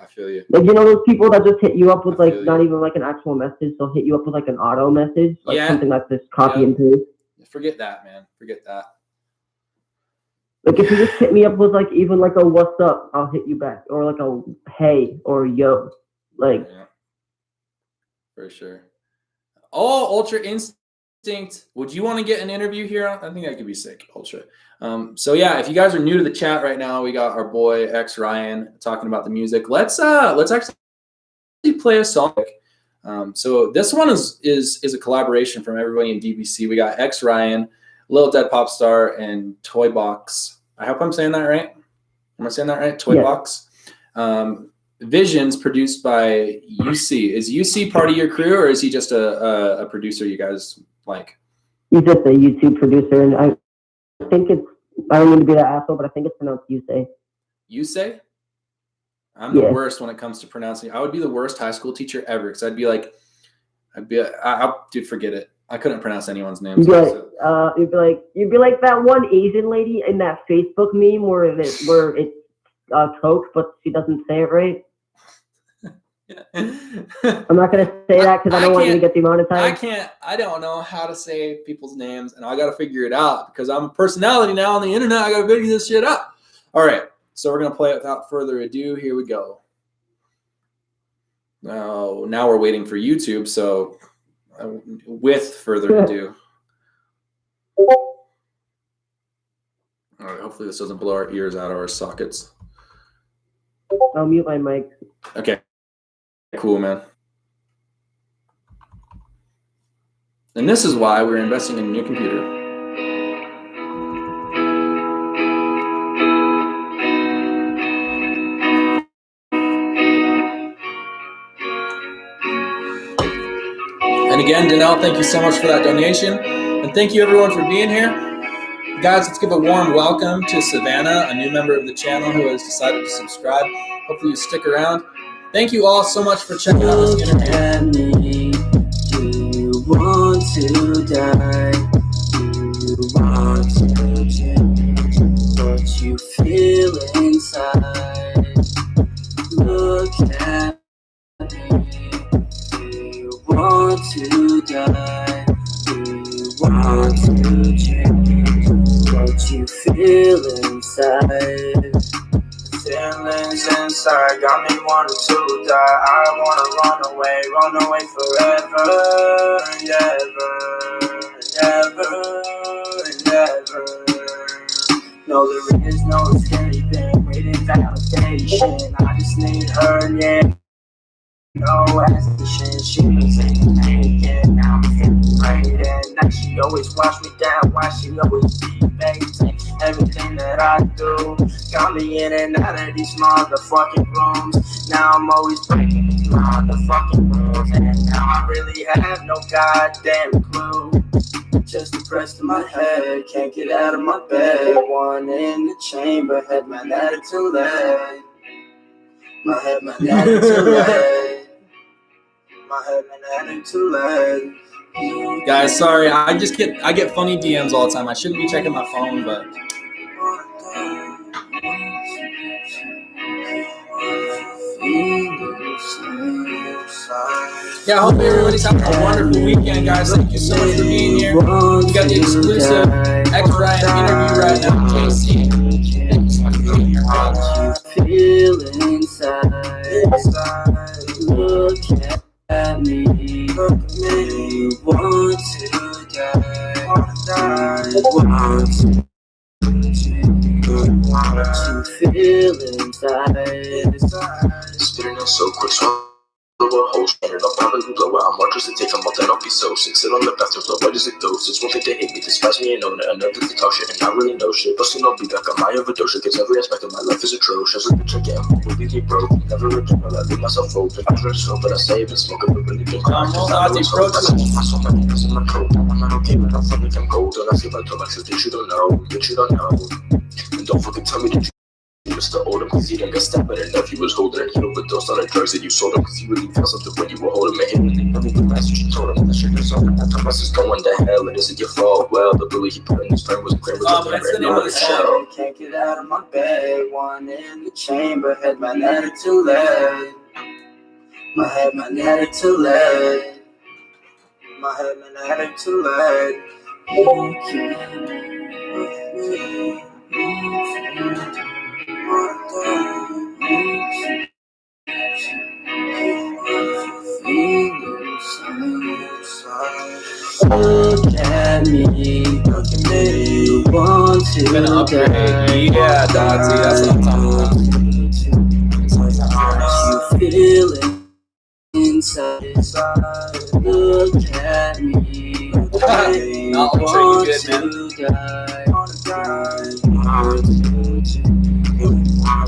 Speaker 2: Like, you know those people that just hit you up with, like, not even, like, an actual message. They'll hit you up with, like, an auto message. Like, something like this, copy and paste.
Speaker 1: Forget that, man. Forget that.
Speaker 2: Like, if you just hit me up with, like, even, like, a what's up, I'll hit you back. Or, like, a hey or yo. Like.
Speaker 1: Yeah. For sure. Oh, Ultra Instinct. Would you want to get an interview here? I think that could be sick, Ultra. So yeah, if you guys are new to the chat right now, we got our boy XRyan talking about the music. Let's actually play a song. So this one is a collaboration from everybody in DBC. We got XRyan, Lil Dead Pop Star, and Toybox. I hope I'm saying that right. Am I saying that right? Toybox. Yeah. Visions produced by UC. Is UC part of your crew, or is he just a producer you guys like?
Speaker 2: He's just a YouTube producer, and I think it's, I don't mean to be that asshole, but I think it's pronounced Yusei.
Speaker 1: Yusei? I'm the worst when it comes to pronouncing. I would be the worst high school teacher ever, because I'd be like, dude, forget it. I couldn't pronounce anyone's name.
Speaker 2: You'd be like that one Asian lady in that Facebook meme where it's Coke, but she doesn't say it right. I'm not gonna say that because I don't want you to get demonetized.
Speaker 1: I don't know how to say people's names, and I gotta figure it out because I'm a personality now on the internet. I gotta figure this shit out. All right, so we're gonna play it without further ado. Here we go. Now we're waiting for YouTube, so with further ado. All right, hopefully this doesn't blow our ears out of our sockets.
Speaker 2: I'll mute my mic.
Speaker 1: Okay. Cool, man. And this is why we're investing in a new computer. And again, Danelle, thank you so much for that donation. And thank you everyone for being here. Guys, let's give a warm welcome to Savannah, a new member of the channel who has decided to subscribe. Hopefully you stick around. Thank you all so much for checking out this interview.
Speaker 3: Do you want to die? Do you want to change what you feel inside? Look at me. Do you want to die? Do you want to change what you feel inside? Feelings inside got me wanting to die. I wanna run away forever and ever. No, there is no escaping, waiting validation. I just need her, yeah. No hesitation, she was in naked. Now I'm feeling great, and now she always wash me down. Why she always debating everything that I do? Got me in and out of these motherfucking rooms. Now I'm always breaking these motherfucking rules, and now I really have no goddamn clue. Just depressed in my head, can't get out of my bed. One in the chamber, head man added to leg. My head man added to leg. My head man added to leg.
Speaker 1: Guys, sorry, I get funny DMs all the time. I shouldn't be checking my phone, but yeah, I hope everybody's having a wonderful weekend, guys. Thank you so much for being here. We got the exclusive XRyan interview right now, JC. Thank you so much for being here, man.
Speaker 3: Feel inside. Look at me. You want to die. Want to feel inside.
Speaker 4: Spitting it so quick, so a whole standing up, probably blow out. I'm more just to take them all, then I'll be so sick. Sit on the bathroom floor, why does it ghost? It's one thing to hate me, despise me and own it. Another to talk shit and not really know shit. But soon I'll be back on my overdose. Cause every aspect of my life is atrocious. Like the trick and will leave me broke. Never again will I leave myself open. I try to smoke, but I say I've been smoking, but really been crying. I so many things in my throat. I'm not okay, but I feel like I'm golden. I feel like I'm like that you don't know, And don't fucking tell me that you Mr. Oldham, cause he didn't get stabbed by the nephew was holding and he overdosed on the drugs that you sold him, cause he really felt something when you were holding him. And he never the message you told him, that shit is over. That time I was going to hell, and this is your fault. Well, the bully he put in his brain was cream,
Speaker 1: that's the name of the show.
Speaker 3: Can't get out of my bed, one in the chamber, head man added to leg. My head man added to leg. My head man added to leg. Look at me, you want to die.
Speaker 1: Yeah, Dodgy, that's what I'm talking about.
Speaker 3: You feel it inside. Look at me, you want to die.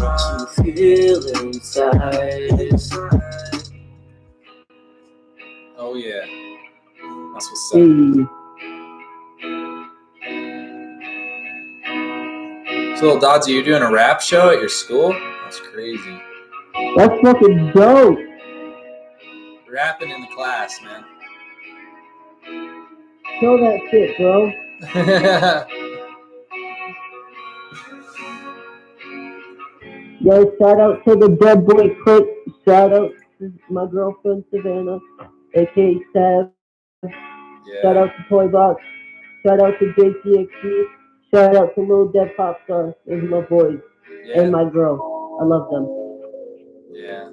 Speaker 3: What you feel inside.
Speaker 1: Oh yeah, that's what's up. So, Dodgy, you're doing a rap show at your school? That's crazy.
Speaker 2: That's fucking dope.
Speaker 1: Rapping in the class, man.
Speaker 2: Show that shit, bro. Yo, shout out to the dead boy Click. Shout out to my girlfriend Savannah, aka Sav.
Speaker 1: Yeah.
Speaker 2: Shout out to Toy Box. Shout out to JCXC. Shout out to Lil Dev Popstar. Those are my boys.
Speaker 1: Yeah.
Speaker 2: And my girl. I love them.
Speaker 1: Yeah.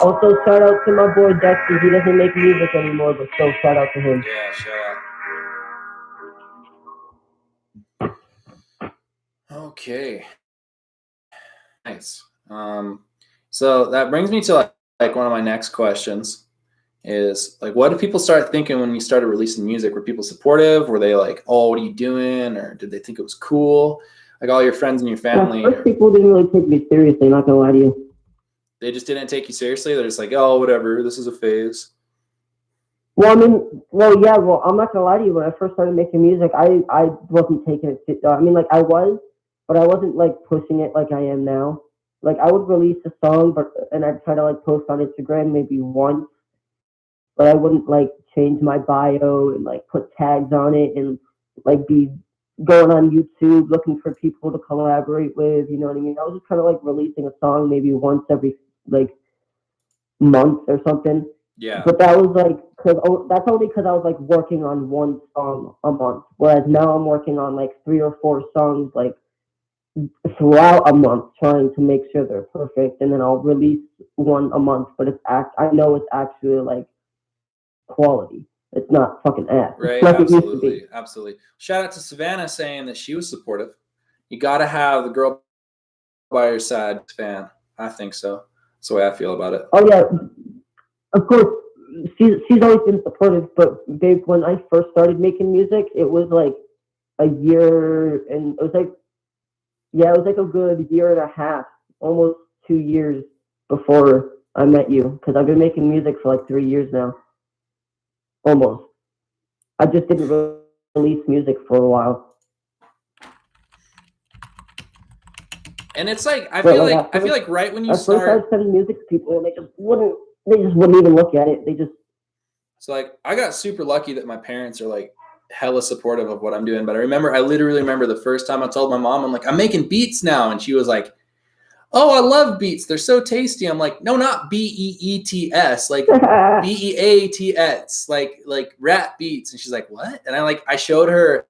Speaker 2: Also, shout out to my boy Dexter. He doesn't make music anymore, but still shout out to him.
Speaker 1: Yeah, shout out. Okay. Nice. So that brings me to like one of my next questions is like, what did people start thinking when you started releasing music? Were people supportive? Were they like, oh, what are you doing? Or did they think it was cool? Like all your friends and your family?
Speaker 2: First, people didn't really take me seriously, not gonna lie to you.
Speaker 1: They just didn't take you seriously? They're just like, oh, whatever, this is a phase.
Speaker 2: Well, I'm not gonna lie to you. When I first started making music, I wasn't taking it. I mean, like I was, but I wasn't like pushing it like I am now. Like I would release a song, and I'd try to like post on Instagram maybe once, but I wouldn't like change my bio and like put tags on it and like be going on YouTube, looking for people to collaborate with. You know what I mean? I was just kind of like releasing a song maybe once every like month or something.
Speaker 1: Yeah.
Speaker 2: But that was like that's only because I was like working on one song a month, whereas now I'm working on like 3 or 4 songs like throughout a month, trying to make sure they're perfect, and then I'll release one a month. But I know it's actually like quality. It's not fucking ass.
Speaker 1: Right.
Speaker 2: Like it used to be.
Speaker 1: Absolutely. Shout out to Savannah saying that she was supportive. You got to have the girl by your side, fan. I think so. That's the way I feel about it.
Speaker 2: Oh yeah, of course. She's always been supportive, but babe, when I first started making music, it was like a year, and it was like a good year and a half, almost 2 years before I met you, because I've been making music for like 3 years now, almost. I just didn't release music for a while.
Speaker 1: And it's like I feel like right when you start,
Speaker 2: first I was sending music to people, and they just wouldn't even look at it. They just.
Speaker 1: So like I got super lucky that my parents are like hella supportive of what I'm doing. But I literally remember the first time I told my mom, I'm like, I'm making beats now, and she was like, oh, I love beats. They're so tasty. I'm like, no, not BEETS, like BEATS, like rap beats. And she's like, what? And I showed her,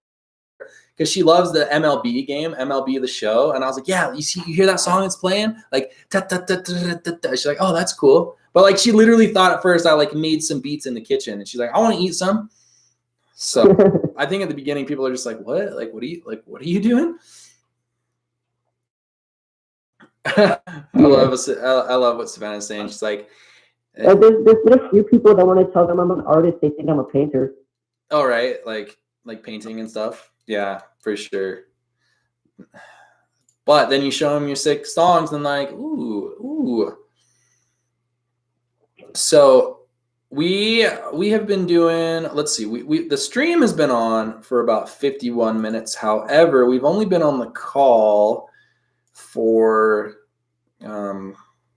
Speaker 1: because she loves the MLB game, MLB the show. And I was like, yeah, you hear that song it's playing? Like, ta, ta, ta, ta, ta, ta. She's like, oh, that's cool. But like, she literally thought at first I like made some beats in the kitchen. And she's like, I want to eat some. So I think at the beginning, people are just like, what? Like, what are you doing? I love what Savannah's saying. She's like,
Speaker 2: there's been a few people that want to tell them I'm an artist, they think I'm a painter.
Speaker 1: Oh, right. Like painting and stuff. Yeah, for sure. But then you show them your 6 songs and like, ooh. So we have been doing, let's see, we the stream has been on for about 51 minutes. However, we've only been on the call for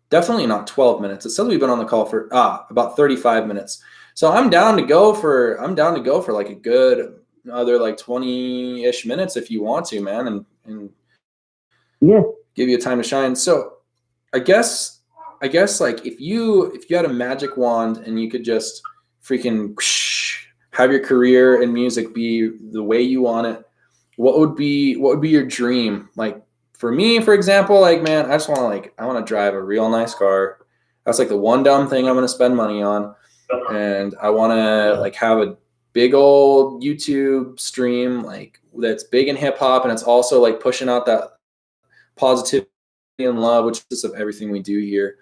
Speaker 1: definitely not 12 minutes. It says we've been on the call for about 35 minutes. So I'm down to go for like a good another like 20-ish minutes if you want to, man, and
Speaker 2: yeah,
Speaker 1: give you a time to shine. So I guess like if you had a magic wand and you could just freaking have your career in music be the way you want it, what would be your dream? Like for me, for example, like, man, I want to drive a real nice car. That's like the one dumb thing I'm going to spend money on. And I want to like have a big old YouTube stream, like that's big in hip hop. And it's also like pushing out that positivity and love, which is of everything we do here.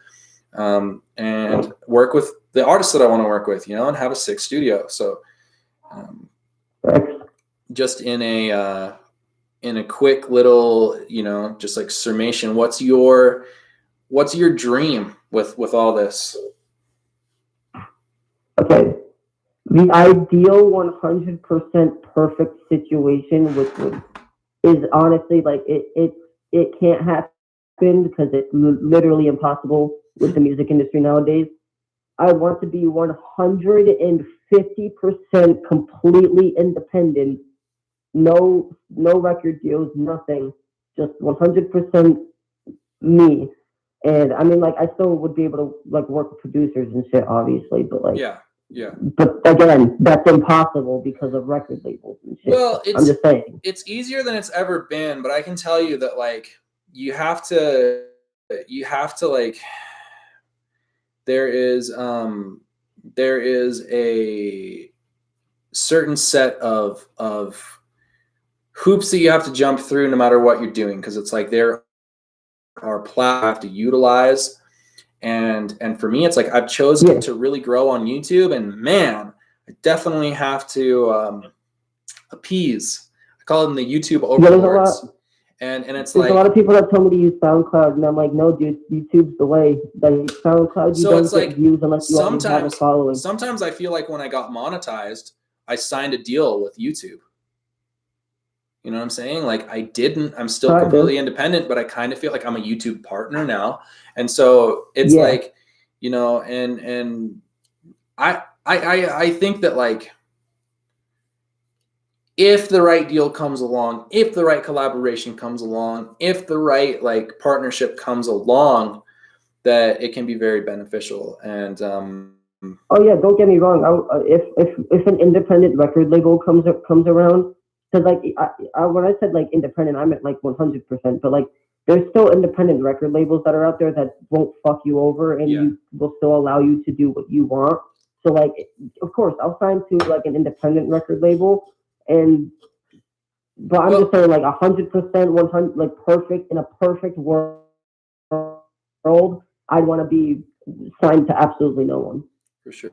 Speaker 1: And work with the artists that I want to work with, and have a sick studio. So just in a quick little, just like summation, what's your dream with all this?
Speaker 2: Okay. The ideal 100% perfect situation, is honestly like it can't happen because it's literally impossible with the music industry nowadays. I want to be 150% completely independent. No record deals, nothing. Just 100% me. And I mean, like, I still would be able to like work with producers and shit, obviously, but like,
Speaker 1: yeah.
Speaker 2: But again, that's impossible because of record labels and shit.
Speaker 1: Well,
Speaker 2: I'm just saying.
Speaker 1: It's easier than it's ever been, but I can tell you that like you have to like there is a certain set of hoops that you have to jump through no matter what you're doing, because it's like there are platforms you have to utilize. And for me, it's like I've chosen to really grow on YouTube, and man, I definitely have to appease. I call them the YouTube overlords. And it's
Speaker 2: there's
Speaker 1: like
Speaker 2: a lot of people that tell me to use SoundCloud, and I'm like, no, dude, YouTube's the way. Like SoundCloud, you don't get views unless you already have a following.
Speaker 1: Sometimes I feel like when I got monetized, I signed a deal with YouTube. You know what I'm saying? Like I'm still completely independent, but I kind of feel like I'm a YouTube partner now. And so it's like, and I think that like if the right deal comes along, if the right collaboration comes along, if the right like partnership comes along, that it can be very beneficial. And
Speaker 2: oh yeah, don't get me wrong. If an independent record label comes around, because like when I said like independent, I meant like 100%. But like there's still independent record labels that are out there that won't fuck you over, and you will still allow you to do what you want. So like, of course, I'll sign to like an independent record label, but I'm just saying like 100%, 100, like perfect, in a perfect world, I'd want to be signed to absolutely no one.
Speaker 1: For sure.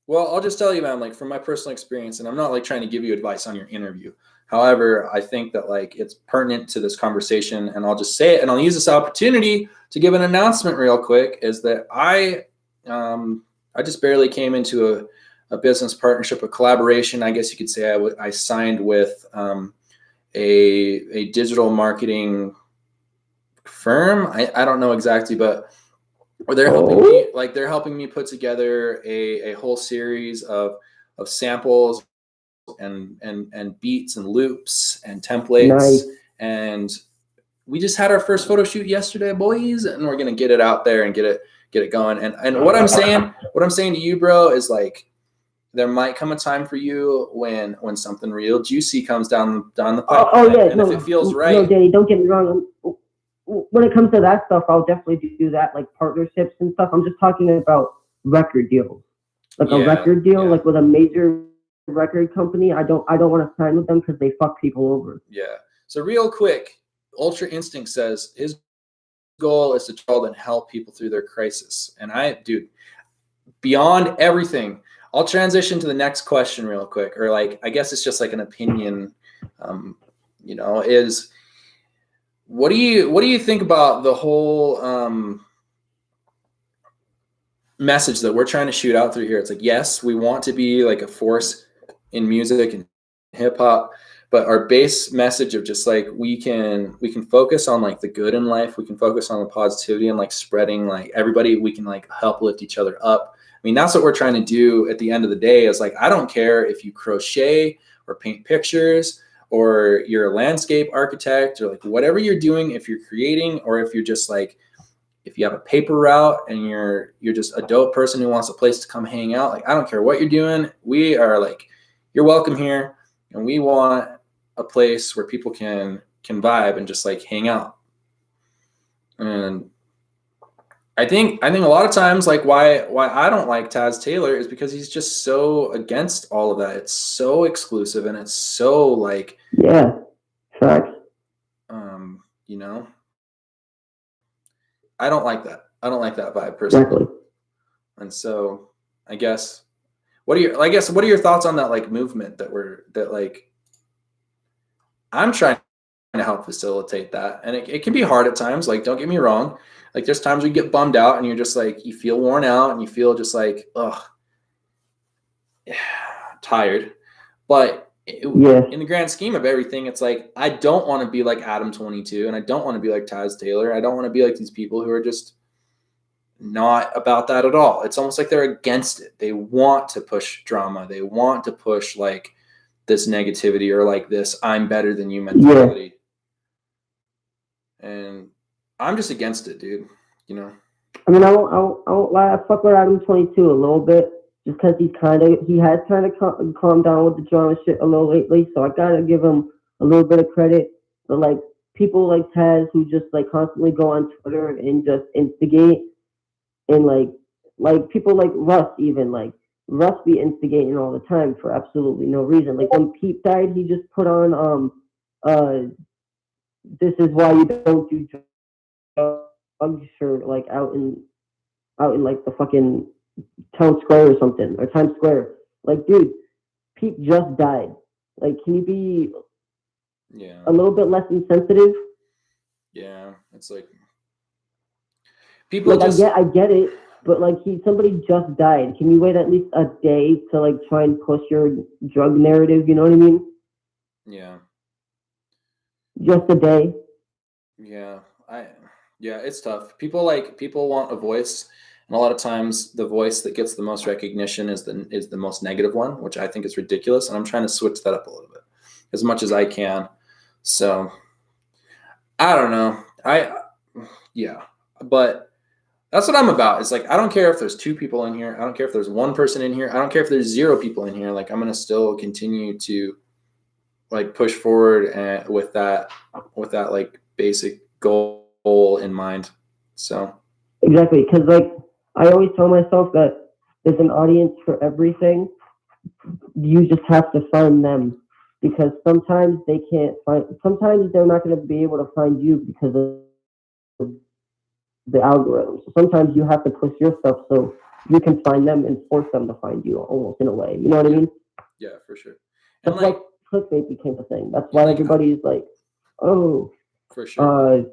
Speaker 1: Well, I'll just tell you, man, like from my personal experience, and I'm not like trying to give you advice on your interview. However, I think that like it's pertinent to this conversation, and I'll just say it, and I'll use this opportunity to give an announcement real quick, is that I just barely came into a business partnership, a collaboration, I guess you could say. I signed with a digital marketing firm. I don't know exactly, but they're helping me, like they're helping me put together a whole series of samples and beats and loops and templates.
Speaker 2: Nice.
Speaker 1: And we just had our first photo shoot yesterday, boys, and we're gonna get it out there and get it going. And what I'm saying to you, bro, is like there might come a time for you when something real juicy comes down the pipe. And if it feels right.
Speaker 2: No, Danny, don't get me wrong. When it comes to that stuff, I'll definitely do that, like partnerships and stuff. I'm just talking about record deals, like a record deal, like with a major record company. I don't want to sign with them because they fuck people over.
Speaker 1: Yeah. So real quick, Ultra Instinct says his goal is to try and help people through their crisis. And dude, beyond everything, I'll transition to the next question real quick, or like I guess it's just like an opinion. Is what do you think about the whole message that we're trying to shoot out through here? It's like, yes, we want to be like a force in music and hip hop, but our base message of just like we can focus on like the good in life, we can focus on the positivity and like spreading like everybody, we can like help lift each other up. I mean, that's what we're trying to do at the end of the day. Is like, I don't care if you crochet or paint pictures, or you're a landscape architect, or like whatever you're doing, if you're creating, or if you're just like, if you have a paper route and you're just a dope person who wants a place to come hang out, like I don't care what you're doing. We are like, you're welcome here, and we want a place where people can vibe and just like hang out. And I think a lot of times, like why I don't like Taz Taylor is because he's just so against all of that. It's so exclusive and it's so like,
Speaker 2: facts.
Speaker 1: I don't like that. I don't like that vibe personally.
Speaker 2: Exactly.
Speaker 1: And so I guess what are your thoughts on that like movement that like I'm trying to help facilitate that, and it can be hard at times. Like, don't get me wrong. Like, there's times where you get bummed out and you're just like, you feel worn out and you feel just like, tired. But in the grand scheme of everything, it's like, I don't want to be like Adam 22, and I don't want to be like Taz Taylor. I don't want to be like these people who are just not about that at all. It's almost like they're against it. They want to push drama. They want to push like this negativity, or like this I'm better than you mentality. And I'm just against it, dude.
Speaker 2: I mean, I won't lie. I fuck with Adam 22 a little bit, just because he has kind of calmed down with the drama shit a little lately. So I gotta give him a little bit of credit. But like people like Taz, who just like constantly go on Twitter and just instigate, and like people like Russ, even like Russ be instigating all the time for absolutely no reason. Like when Pete died, he just put on this is why you don't do drugs shirt like out in like the fucking town square or something, or Times Square. Like, dude, Pete just died. Like, can you be a little bit less insensitive?
Speaker 1: Yeah, it's like people
Speaker 2: like
Speaker 1: just...
Speaker 2: I get it, but like somebody just died. Can you wait at least a day to like try and push your drug narrative? You know what I mean?
Speaker 1: Yeah.
Speaker 2: Just a day.
Speaker 1: Yeah, it's tough. People want a voice, and a lot of times the voice that gets the most recognition is the most negative one, which I think is ridiculous. And I'm trying to switch that up a little bit. as much as I can. So I don't know. But that's what I'm about. It's like, I don't care if there's 2 people in here. I don't care if there's 1 person in here. I don't care if there's 0 people in here. Like, I'm going to still continue to like push forward and with that like basic goal in mind. So
Speaker 2: Exactly, because like I always tell myself that there's an audience for everything. You just have to find them, because sometimes they can't find. Sometimes they're not going to be able to find you because of the algorithm. So sometimes you have to push yourself so you can find them and force them to find you, almost in a way. You know what I mean?
Speaker 1: yeah, for sure.
Speaker 2: And that's why clickbait became a thing. That's why everybody's like, "Oh,
Speaker 1: for sure."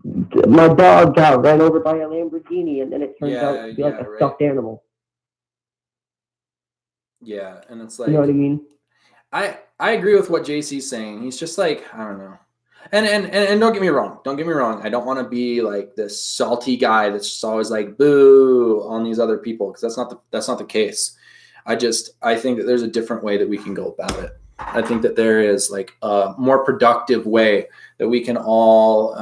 Speaker 2: My dog got ran over by a Lamborghini," and then it turns out to be like a stuffed animal.
Speaker 1: Yeah, and it's like,
Speaker 2: you know what I mean?
Speaker 1: I agree with what JC's saying. He's just like, I don't know. And don't get me wrong. Don't get me wrong. I don't want to be like this salty guy that's just always like boo on these other people, because that's not the case. I think that there's a different way that we can go about it. I think that there is like a more productive way that we can all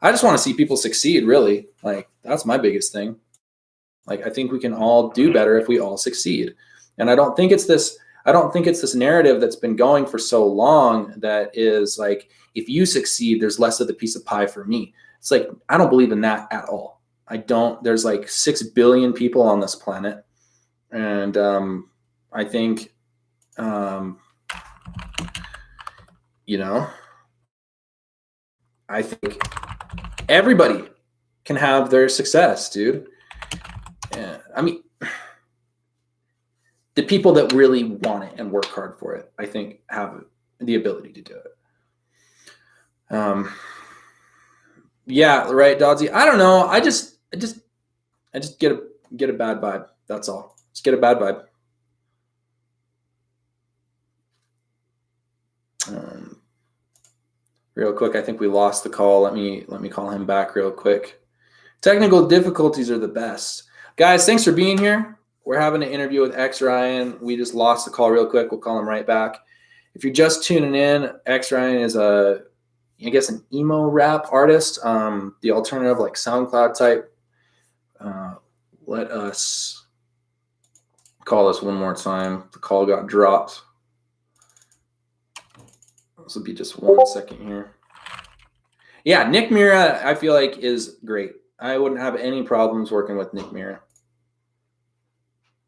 Speaker 1: I just want to see people succeed, really. Like, that's my biggest thing. Like, I think we can all do better if we all succeed. And I don't think it's this narrative that's been going for so long that is like, if you succeed, there's less of the piece of pie for me. It's like, I don't believe in that at all. There's like 6 billion people on this planet. And I think, I think everybody can have their success, dude. Yeah, I mean, the people that really want it and work hard for it, I think, have the ability to do it. Yeah, right, Dodzy. I don't know. I just get a bad vibe. That's all. Just get a bad vibe. Real quick, I think we lost the call. Let me call him back real quick. Technical difficulties are the best. Guys, thanks for being here. We're having an interview with XRyan. We just lost the call real quick. We'll call him right back. If you're just tuning in, XRyan is an emo rap artist, the alternative like SoundCloud type. Let us call this one more time. The call got dropped. This will be just 1 second here. Yeah, Nick Mira, I feel like, is great. I wouldn't have any problems working with Nick Mira.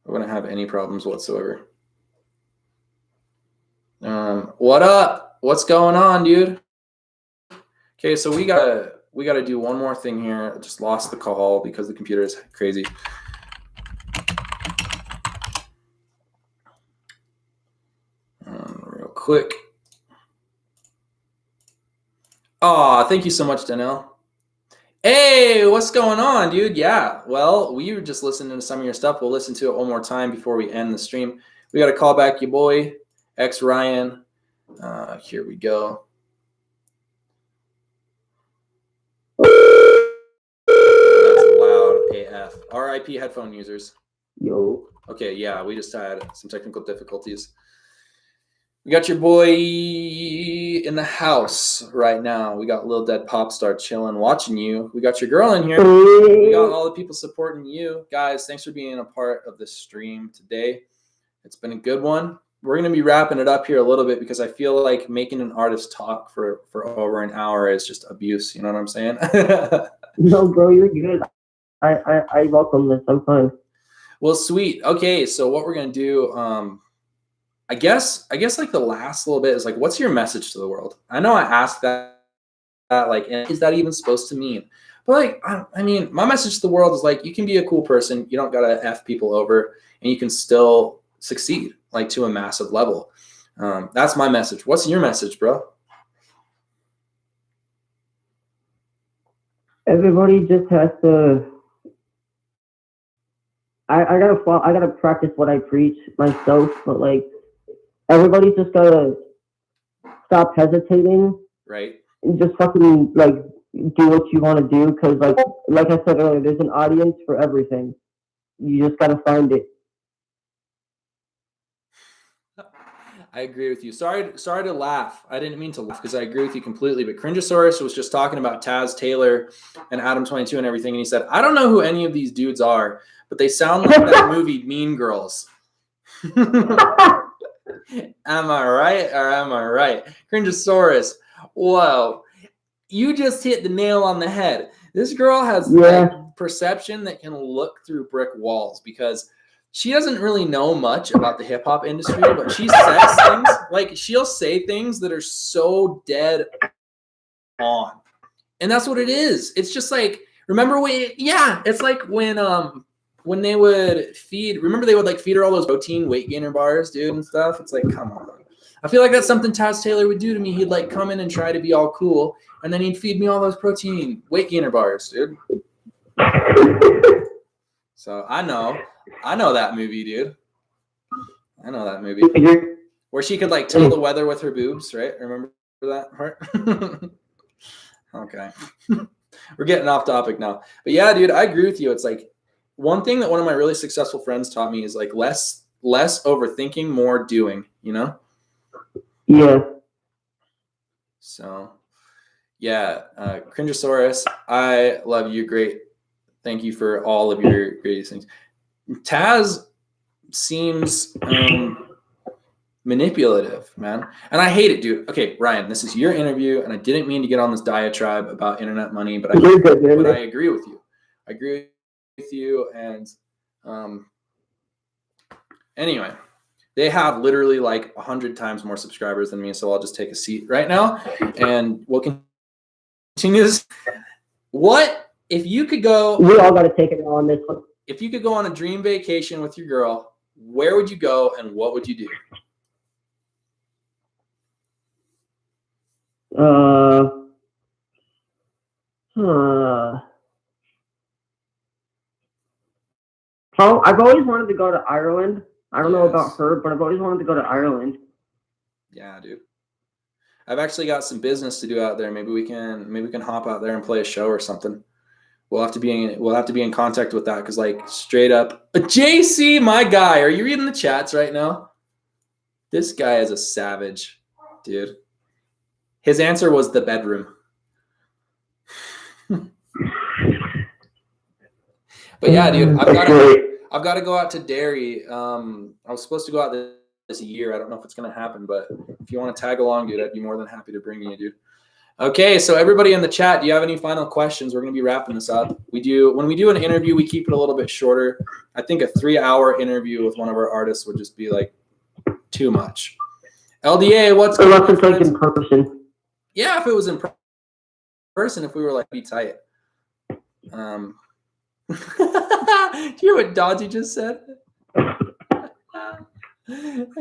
Speaker 1: I wouldn't have any problems whatsoever. What up? What's going on, dude? Okay, so we gotta do one more thing here. I just lost the call because the computer is crazy. Real quick. Oh, thank you so much, Danelle. Hey, what's going on, dude? Yeah, well, we were just listening to some of your stuff. We'll listen to it one more time before we end the stream. We got to call back your boy, XRyan. Here we go. That's loud AF. RIP headphone users.
Speaker 2: Yo.
Speaker 1: Okay, yeah, we just had some technical difficulties. We got your boy in the house right now. We got Lil Dead Popstar chilling, watching you. We got your girl in here. We got all the people supporting you. Guys, thanks for being a part of the stream today. It's been a good one. We're going to be wrapping it up here a little bit because I feel like making an artist talk for over an hour is just abuse. You know what I'm saying?
Speaker 2: No, bro, you're good. I welcome this. I'm fine.
Speaker 1: Well, sweet. Okay, so what we're going to do... I guess like the last little bit is like, what's your message to the world? I know I asked that like, and is that even supposed to mean? But like, I mean, my message to the world is like, you can be a cool person. You don't got to F people over, and you can still succeed like to a massive level. That's my message. What's your message, bro?
Speaker 2: Everybody just has to. I gotta practice what I preach myself, but like, everybody's just gotta stop hesitating,
Speaker 1: right?
Speaker 2: And just fucking like do what you want to do, because like I said earlier, there's an audience for everything. You just gotta find it.
Speaker 1: I agree with you. Sorry to laugh. I didn't mean to laugh because I agree with you completely. But Cringeosaurus was just talking about Taz Taylor and Adam 22 and everything, and he said, "I don't know who any of these dudes are, but they sound like that movie Mean Girls." Am I right or am I right? Cringeosaurus. Whoa. You just hit the nail on the head. This girl has like perception that can look through brick walls because she doesn't really know much about the hip hop industry, but she says things like she'll say things that are so dead on. And that's what it is. It's just like, remember it's like when they would feed, remember they would like feed her all those protein weight gainer bars, dude, and stuff. It's like, come on. I feel like that's something Taz Taylor would do to me. He'd like come in and try to be all cool, and then he'd feed me all those protein weight gainer bars, dude. So I know that movie, dude. I know that movie where she could like tell the weather with her boobs, right? Remember that part? Okay. We're getting off topic now. But yeah, dude, I agree with you. It's like one thing that one of my really successful friends taught me is like less overthinking, more doing, you know?
Speaker 2: Yeah.
Speaker 1: So yeah, Cringeosaurus, I love you. Great. Thank you for all of your greatest things. Taz seems manipulative, man. And I hate it, dude. Okay, Ryan, this is your interview, and I didn't mean to get on this diatribe about internet money, but I agree with you. I agree with you. And anyway, they have literally like 100 times more subscribers than me, so I'll just take a seat right now, and we'll continue this. What if you could go?
Speaker 2: We all got to take it on this one.
Speaker 1: If you could go on a dream vacation with your girl, where would you go and what would you do?
Speaker 2: I've always wanted to go to Ireland. I don't know about her, but I've always wanted to go to Ireland.
Speaker 1: Yeah, dude. I've actually got some business to do out there. Maybe we can hop out there and play a show or something. We'll have to be in contact with that because, like, straight up, JC, my guy. Are you reading the chats right now? This guy is a savage, dude. His answer was the bedroom. But yeah, dude, I've got to go out to Derry. I was supposed to go out this year. I don't know if it's gonna happen, but if you want to tag along, dude, I'd be more than happy to bring you, dude. Okay, so everybody in the chat, do you have any final questions? We're going to be wrapping this up. When we do an interview, we keep it a little bit shorter. I think a 3-hour interview with one of our artists would just be like too much. LDA, what's going on?
Speaker 2: Like in person.
Speaker 1: Yeah, if it was in person, if we were like be tight. Do you hear what Dodgy just said? I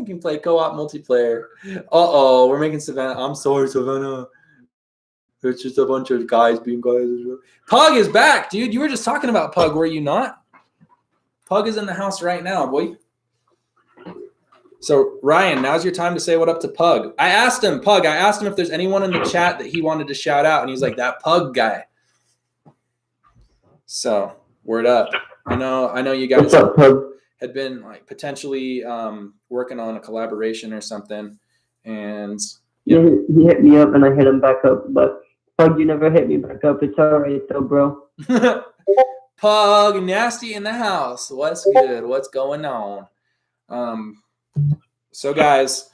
Speaker 1: can play co-op multiplayer. Uh-oh, we're making Savannah. I'm sorry, Savannah. It's just a bunch of guys being guys. Pug is back, dude. You were just talking about Pug, were you not? Pug is in the house right now, boy. So, Ryan, now's your time to say what up to Pug. I asked him if there's anyone in the chat that he wanted to shout out, and he's like, that Pug guy. So, word up. I know you guys had been like potentially working on a collaboration or something, and
Speaker 2: yeah, he hit me up and I hit him back up, but Pug, you never hit me back up. It's all right though, bro.
Speaker 1: Pug, nasty in the house. What's good? What's going on? So guys,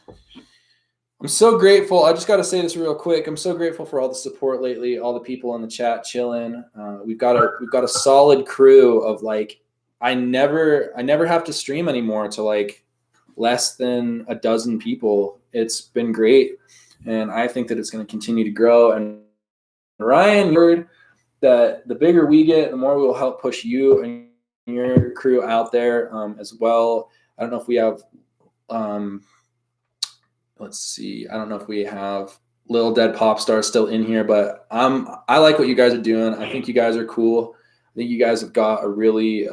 Speaker 1: I'm so grateful. I just got to say this real quick. I'm so grateful for all the support lately, all the people in the chat chilling. We've got a solid crew of like, I never have to stream anymore to like less than a dozen people. It's been great. And I think that it's going to continue to grow. And Ryan, you heard that the bigger we get, the more we will help push you and your crew out there as well. I don't know if we have, let's see. I don't know if we have Lil Dead Pop Star still in here, but I like what you guys are doing. I think you guys are cool. I think you guys have got a really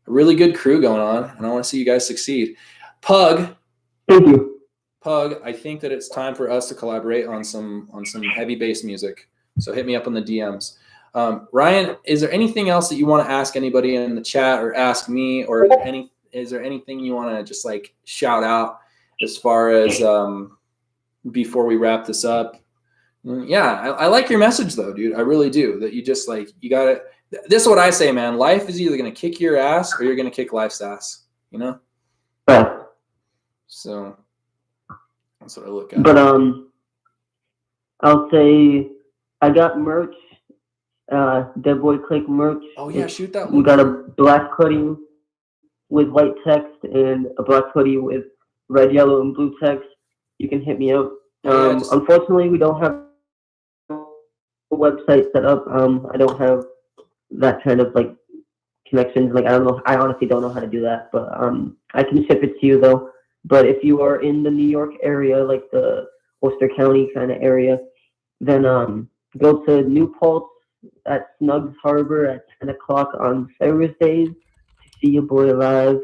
Speaker 1: good crew going on, and I want to see you guys succeed. Pug.
Speaker 2: Thank you.
Speaker 1: Pug, I think that it's time for us to collaborate on some heavy bass music. So hit me up on the DMs. Ryan, is there anything else that you want to ask anybody in the chat or ask me, or is there anything you want to just like shout out as far as before we wrap this up. Yeah, I like your message though, dude. I really do. That you just like, you got to, this is what I say, man. Life is either going to kick your ass or you're going to kick life's ass, you know?
Speaker 2: Right.
Speaker 1: So that's what I look at.
Speaker 2: But I'll say I got merch, Dead Boy Click merch.
Speaker 1: Oh yeah, shoot that.
Speaker 2: We got a black hoodie with white text and a black hoodie with red, yellow, and blue text. You can hit me up. Unfortunately, we don't have a website set up. I don't have that kind of like connections. Like I don't know. I honestly don't know how to do that. But I can ship it to you though. But if you are in the New York area, like the Worcester County kind of area, then go to New Paltz at Snugs Harbor at 10 o'clock on Thursdays to see your boy live.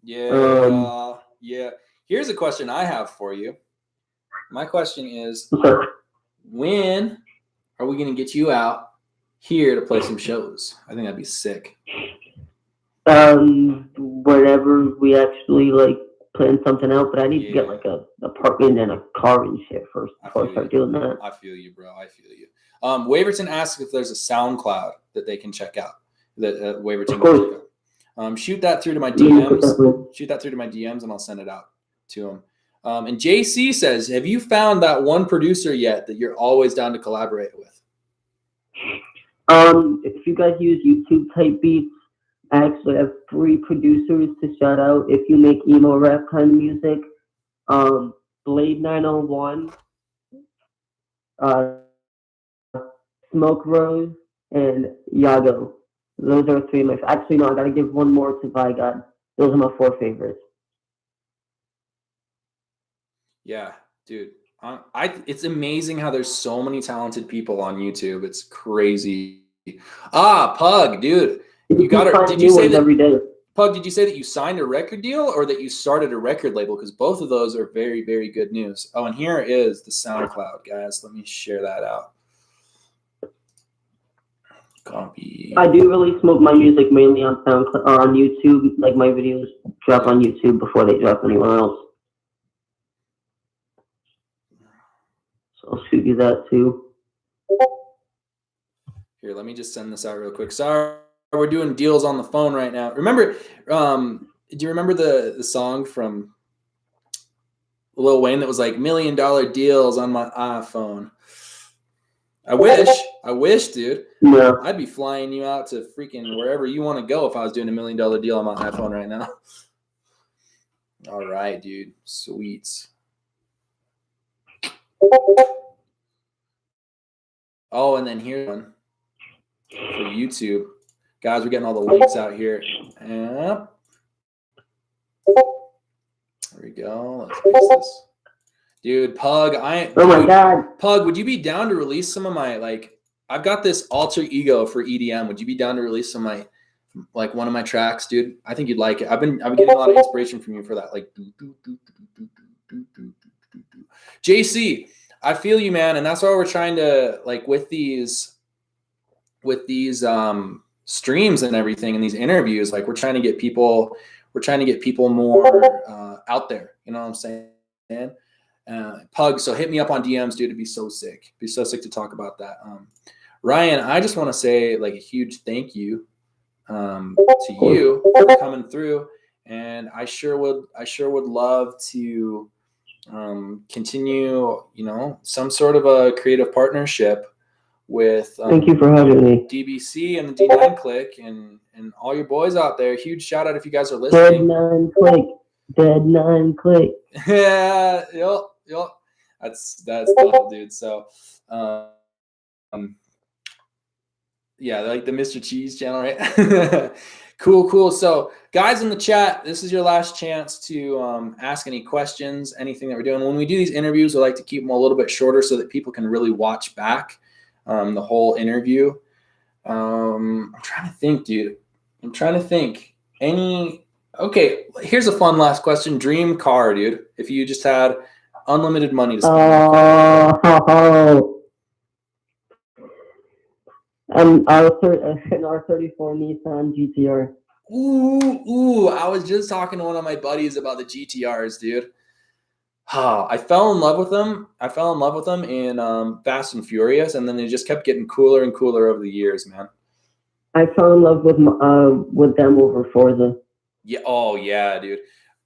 Speaker 1: Yeah. Yeah. Here's a question I have for you. My question is, when are we going to get you out here to play some shows? I think that'd be sick.
Speaker 2: Whenever we actually like plan something out, but I need to get like a apartment and a car and shit first before I start doing that.
Speaker 1: I feel you, bro. I feel you. Waverton asks if there's a SoundCloud that they can check out. That Waverton can check out. Shoot that through to my DMs. Shoot that through to my DMs, and I'll send it out to them. And JC says, have you found that one producer yet that you're always down to collaborate with?
Speaker 2: If you guys use YouTube type beats, I actually have 3 producers to shout out. If you make emo rap kind of music, Blade 901, Smoke Rose, and Yago. Those are 3 of my. Actually, no, I gotta give one more to Vigod. Those are my 4 favorites.
Speaker 1: Yeah, dude. It's amazing how there's so many talented people on YouTube. It's crazy. Pug, dude. You got it. Did you say that every day? Pug, did you say that you signed a record deal or that you started a record label? Because both of those are very, very good news. Oh, and here is the SoundCloud, guys. Let me share that out. Copy.
Speaker 2: I do release my music mainly on SoundCloud or on YouTube. Like my videos drop on YouTube before they drop anywhere else. So I'll shoot you that too.
Speaker 1: Here, let me just send this out real quick. Sorry, we're doing deals on the phone right now. Remember, do you remember the song from Lil Wayne that was like $1 million deals on my iPhone? I wish, dude.
Speaker 2: Yeah.
Speaker 1: I'd be flying you out to freaking wherever you want to go if I was doing $1 million deal on my iPhone right now. All right, dude. Sweets. Oh, and then here's one for YouTube. Guys, we're getting all the links out here. There we go. Let's fix this. Dude, Pug,
Speaker 2: oh my God.
Speaker 1: Pug, would you be down to release some of my, like, I've got this alter ego for EDM. Would you be down to release some of my, like, one of my tracks, dude? I think you'd like it. I've been getting a lot of inspiration from you for that. Like, JC, I feel you, man. And that's why we're trying to, like, with these streams and everything and these interviews, like, we're trying to get people more out there. You know what I'm saying? Pug, so hit me up on DMs, dude. It'd be so sick. Be so sick to talk about that. Ryan, I just want to say like a huge thank you to you for coming through, and I sure would love to continue, you know, some sort of a creative partnership with
Speaker 2: thank you for having me.
Speaker 1: DBC and the D9 Click and all your boys out there. Huge shout out if you guys are listening.
Speaker 2: Dead 9 Click.
Speaker 1: Yeah, yep. That's dope, dude. So, yeah, like the Mr. Cheese channel, right? Cool. So, guys in the chat, this is your last chance to ask any questions, anything that we're doing. When we do these interviews, we like to keep them a little bit shorter so that people can really watch back the whole interview. I'm trying to think, dude. Okay, here's a fun last question. Dream car, dude. If you just had unlimited money to spend.
Speaker 2: An R34 Nissan GTR.
Speaker 1: Ooh, I was just talking to one of my buddies about the GTRs, dude. I fell in love with them. I fell in love with them in Fast and Furious, and then they just kept getting cooler and cooler over the years, man.
Speaker 2: I fell in love with them over Forza.
Speaker 1: Yeah. Oh yeah, dude.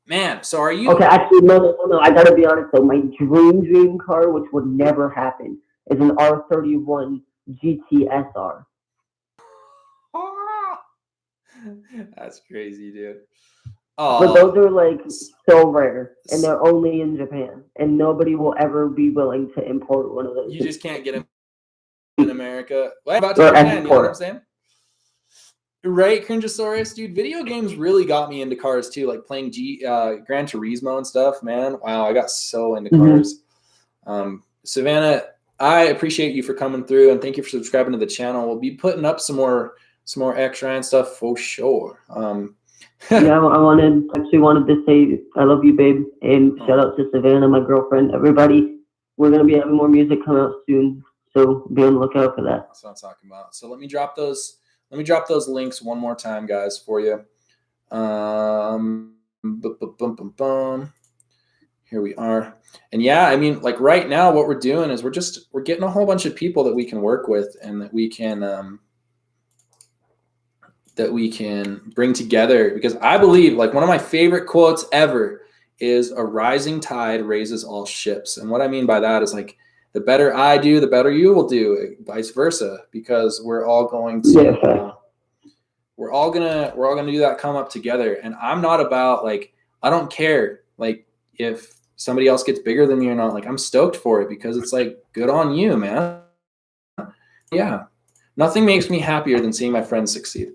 Speaker 1: Man, so are you?
Speaker 2: Okay, actually, no. I gotta be honest though. My dream car, which would never happen, is an R31 GTSR.
Speaker 1: That's crazy, dude.
Speaker 2: But those are like so rare, and they're only in Japan, and nobody will ever be willing to import one of those.
Speaker 1: You just can't get them in America. What about Japan? You know what I'm saying? Right, Cringeosaurus, dude. Video games really got me into cars too, like playing Gran Turismo and stuff. Man, wow, I got so into cars. Savannah, I appreciate you for coming through, and thank you for subscribing to the channel. We'll be putting up some more XRyan stuff for sure.
Speaker 2: Yeah, I wanted to say I love you, babe, and shout out to Savannah, my girlfriend, everybody. We're gonna be having more music come out soon, so be on the lookout for that.
Speaker 1: That's what I'm talking about. So let me drop those. Let me drop those links one more time, guys, for you. Here we are. And yeah, I mean, like right now, what we're doing is we're getting a whole bunch of people that we can work with and that we can bring together, because I believe, like, one of my favorite quotes ever is "a rising tide raises all ships." And what I mean by that is, like, the better I do, the better you will do, vice versa, because we're all going to we're all gonna do that come up together. And I'm not about, like, I don't care, like, if somebody else gets bigger than me or not. Like, I'm stoked for it, because it's like, good on you, man. Yeah, nothing makes me happier than seeing my friends succeed.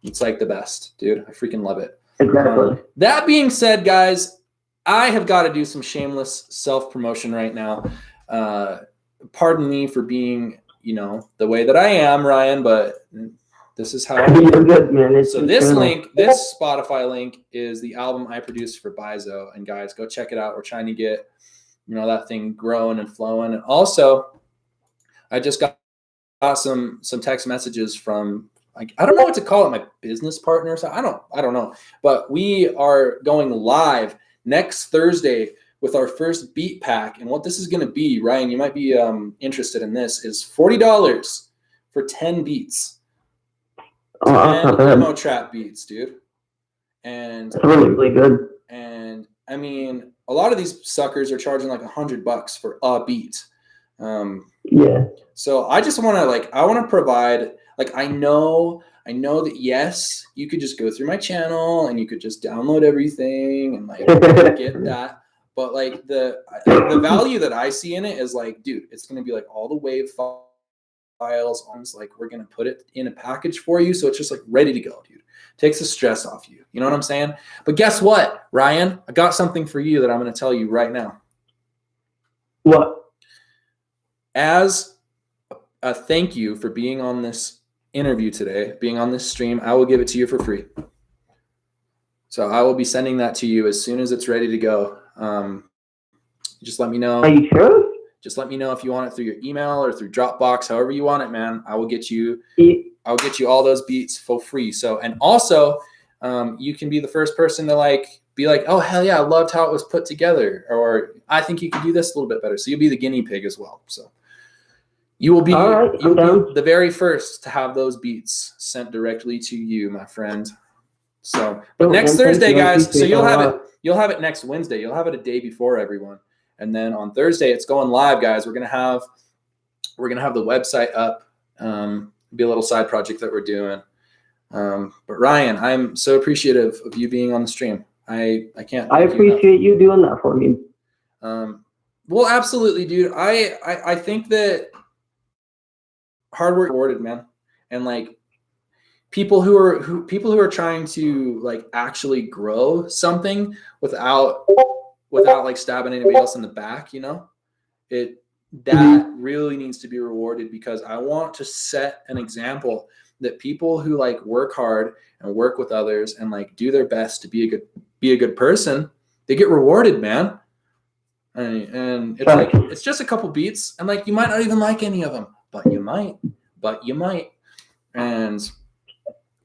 Speaker 1: It's like the best, dude. I freaking love it.
Speaker 2: Exactly.
Speaker 1: That being said, guys, I have got to do some shameless self-promotion right now. Pardon me for being, the way that I am, Ryan, but this is how
Speaker 2: You're good, man.
Speaker 1: So this Spotify link is the album I produced for Bizo. And guys, go check it out. We're trying to get, that thing growing and flowing. And also, I just got some text messages from, like, I don't know what to call it, my business partner. So I don't know. But we are going live next Thursday with our first beat pack. And what this is going to be, Ryan, you might be interested in this, is $40 for 10 beats. 10 demo trap beats, dude. And
Speaker 2: that's really good.
Speaker 1: And I mean, a lot of these suckers are charging like $100 for a beat.
Speaker 2: Yeah.
Speaker 1: So I just want to I want to provide, like, I know that, yes, you could just go through my channel and you could just download everything and like get that. But like the value that I see in it is like, dude, it's going to be like all the wave files. Like, we're going to put it in a package for you. So it's just like ready to go, dude. Takes the stress off you. You know what I'm saying? But guess what, Ryan? I got something for you that I'm going to tell you right now.
Speaker 2: What?
Speaker 1: As a thank you for being on this interview today, being on this stream, I will give it to you for free. So I will be sending that to you as soon as it's ready to go. Just let me know.
Speaker 2: Are you sure?
Speaker 1: Just let me know if you want it through your email or through Dropbox, however you want it, man. I will get you all those beats for free. So, and also, you can be the first person to be like, oh, hell yeah, I loved how it was put together. Or I think you could do this a little bit better. So you'll be the guinea pig as well. So you will be, the very first to have those beats sent directly to you, my friend. So, but next Thursday, guys, so you'll have it next Wednesday. You'll have it a day before everyone. And then on Thursday, it's going live, guys. We're gonna have the website up. Be a little side project that we're doing. But Ryan, I'm so appreciative of you being on the stream. I can't.
Speaker 2: I appreciate you doing that for me.
Speaker 1: Well, absolutely, dude. I think that hard work rewarded, man, and like people who are trying to like actually grow something without like stabbing anybody else in the back, that really needs to be rewarded, because I want to set an example that people who like work hard and work with others and like do their best to be a good person, they get rewarded, man. And it's like, it's just a couple beats, and like you might not even like any of them, but you might. And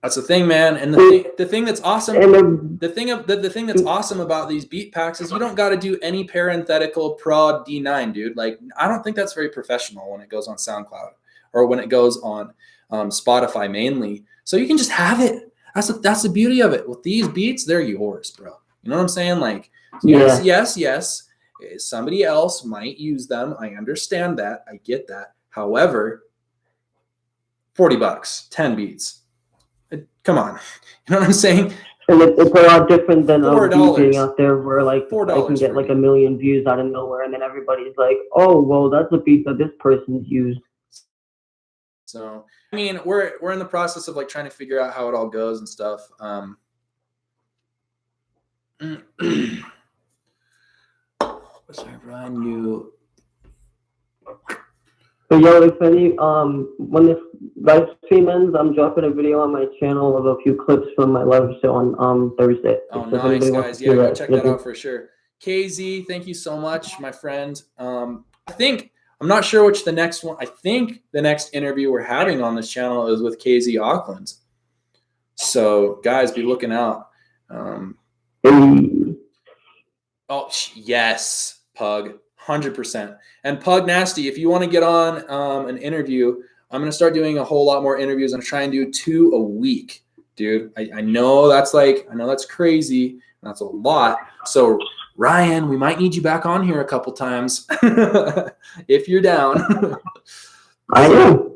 Speaker 1: That's the thing, man. And the thing that's awesome,
Speaker 2: And
Speaker 1: the thing that's awesome about these beat packs is you don't got to do any parenthetical prod D9, dude. Like, I don't think that's very professional when it goes on SoundCloud or when it goes on Spotify mainly. So you can just have it. That's the beauty of it. With these beats, they're yours, bro. You know what I'm saying? Like, yes. Somebody else might use them. I understand that. I get that. However, $40, 10 beats. Come on. You know what I'm saying?
Speaker 2: And it's a lot different than
Speaker 1: $4.
Speaker 2: DJing out there where like
Speaker 1: $4
Speaker 2: I can get like 1 million views out of nowhere, and then everybody's like, oh, well, that's a beat that this person's used.
Speaker 1: So, I mean, we're in the process of like trying to figure out how it all goes and stuff. Sorry, Brian, you.
Speaker 2: So yo, if any when this live stream ends, I'm dropping a video on my channel of a few clips from my live show on Thursday.
Speaker 1: Oh,
Speaker 2: so
Speaker 1: nice, guys. Yeah, go check that out for sure. KZ, thank you so much, my friend. I'm not sure which the next one. I think the next interview we're having on this channel is with KZ Auckland. So, guys, be looking out. Oh, yes, Pug, 100%. And Pug Nasty, if you want to get on an interview, I'm going to start doing a whole lot more interviews. I'm trying to do 2 a week, dude. I know that's crazy. That's a lot. So, Ryan, we might need you back on here a couple times if you're down.
Speaker 2: I am.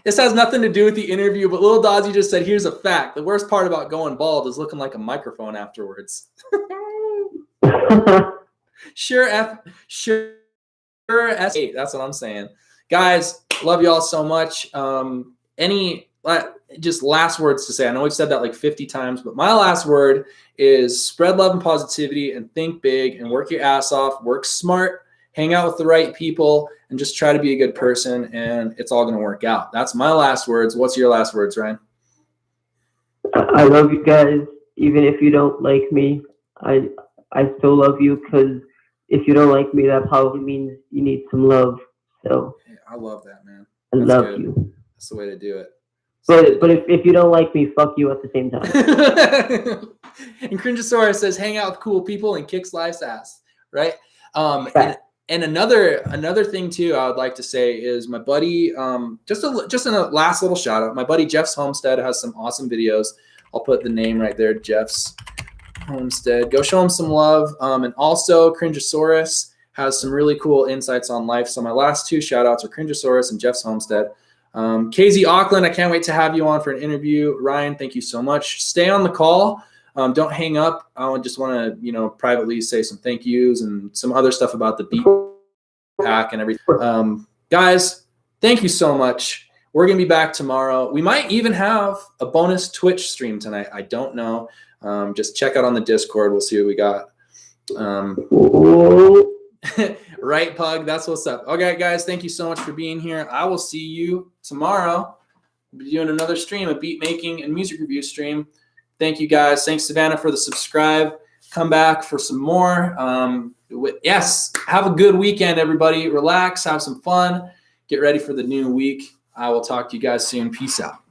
Speaker 1: This has nothing to do with the interview, but Little Dozzy just said, here's a fact. The worst part about going bald is looking like a microphone afterwards. Sure, S8. That's what I'm saying. Guys, love y'all so much. Just last words to say. I know we've said that like 50 times, but my last word is spread love and positivity and think big and work your ass off, work smart, hang out with the right people, and just try to be a good person, and it's all going to work out. That's my last words. What's your last words, Ryan?
Speaker 2: I love you guys. Even if you don't like me, I still love you, because if you don't like me, that probably means you need some love. So
Speaker 1: Hey, I love that, man.
Speaker 2: I love you.
Speaker 1: That's the way to do it.
Speaker 2: But if you don't like me, fuck you at the same time.
Speaker 1: And Cringeosaurus says, hang out with cool people and kicks life's ass, right? And another thing too, I would like to say is my buddy, just in a last little shout out, my buddy Jeff's Homestead has some awesome videos. I'll put the name right there, Jeff's Homestead. Go show him some love. And also Cringeosaurus has some really cool insights on life. So my last 2 shout outs are Cringeosaurus and Jeff's Homestead. KZ Auckland, I can't wait to have you on for an interview. Ryan, thank you so much. Stay on the call. Don't hang up. I just want to, privately say some thank yous and some other stuff about the beat pack and everything. Guys, thank you so much. We're going to be back tomorrow. We might even have a bonus Twitch stream tonight. I don't know. Just check out on the Discord. We'll see what we got. Right, Pug? That's what's up. Okay, guys, thank you so much for being here. I will see you tomorrow. We'll be doing another stream, a beat making and music review stream. Thank you, guys. Thanks, Savannah, for the subscribe. Come back for some more. Yes, have a good weekend, everybody. Relax, have some fun. Get ready for the new week. I will talk to you guys soon. Peace out.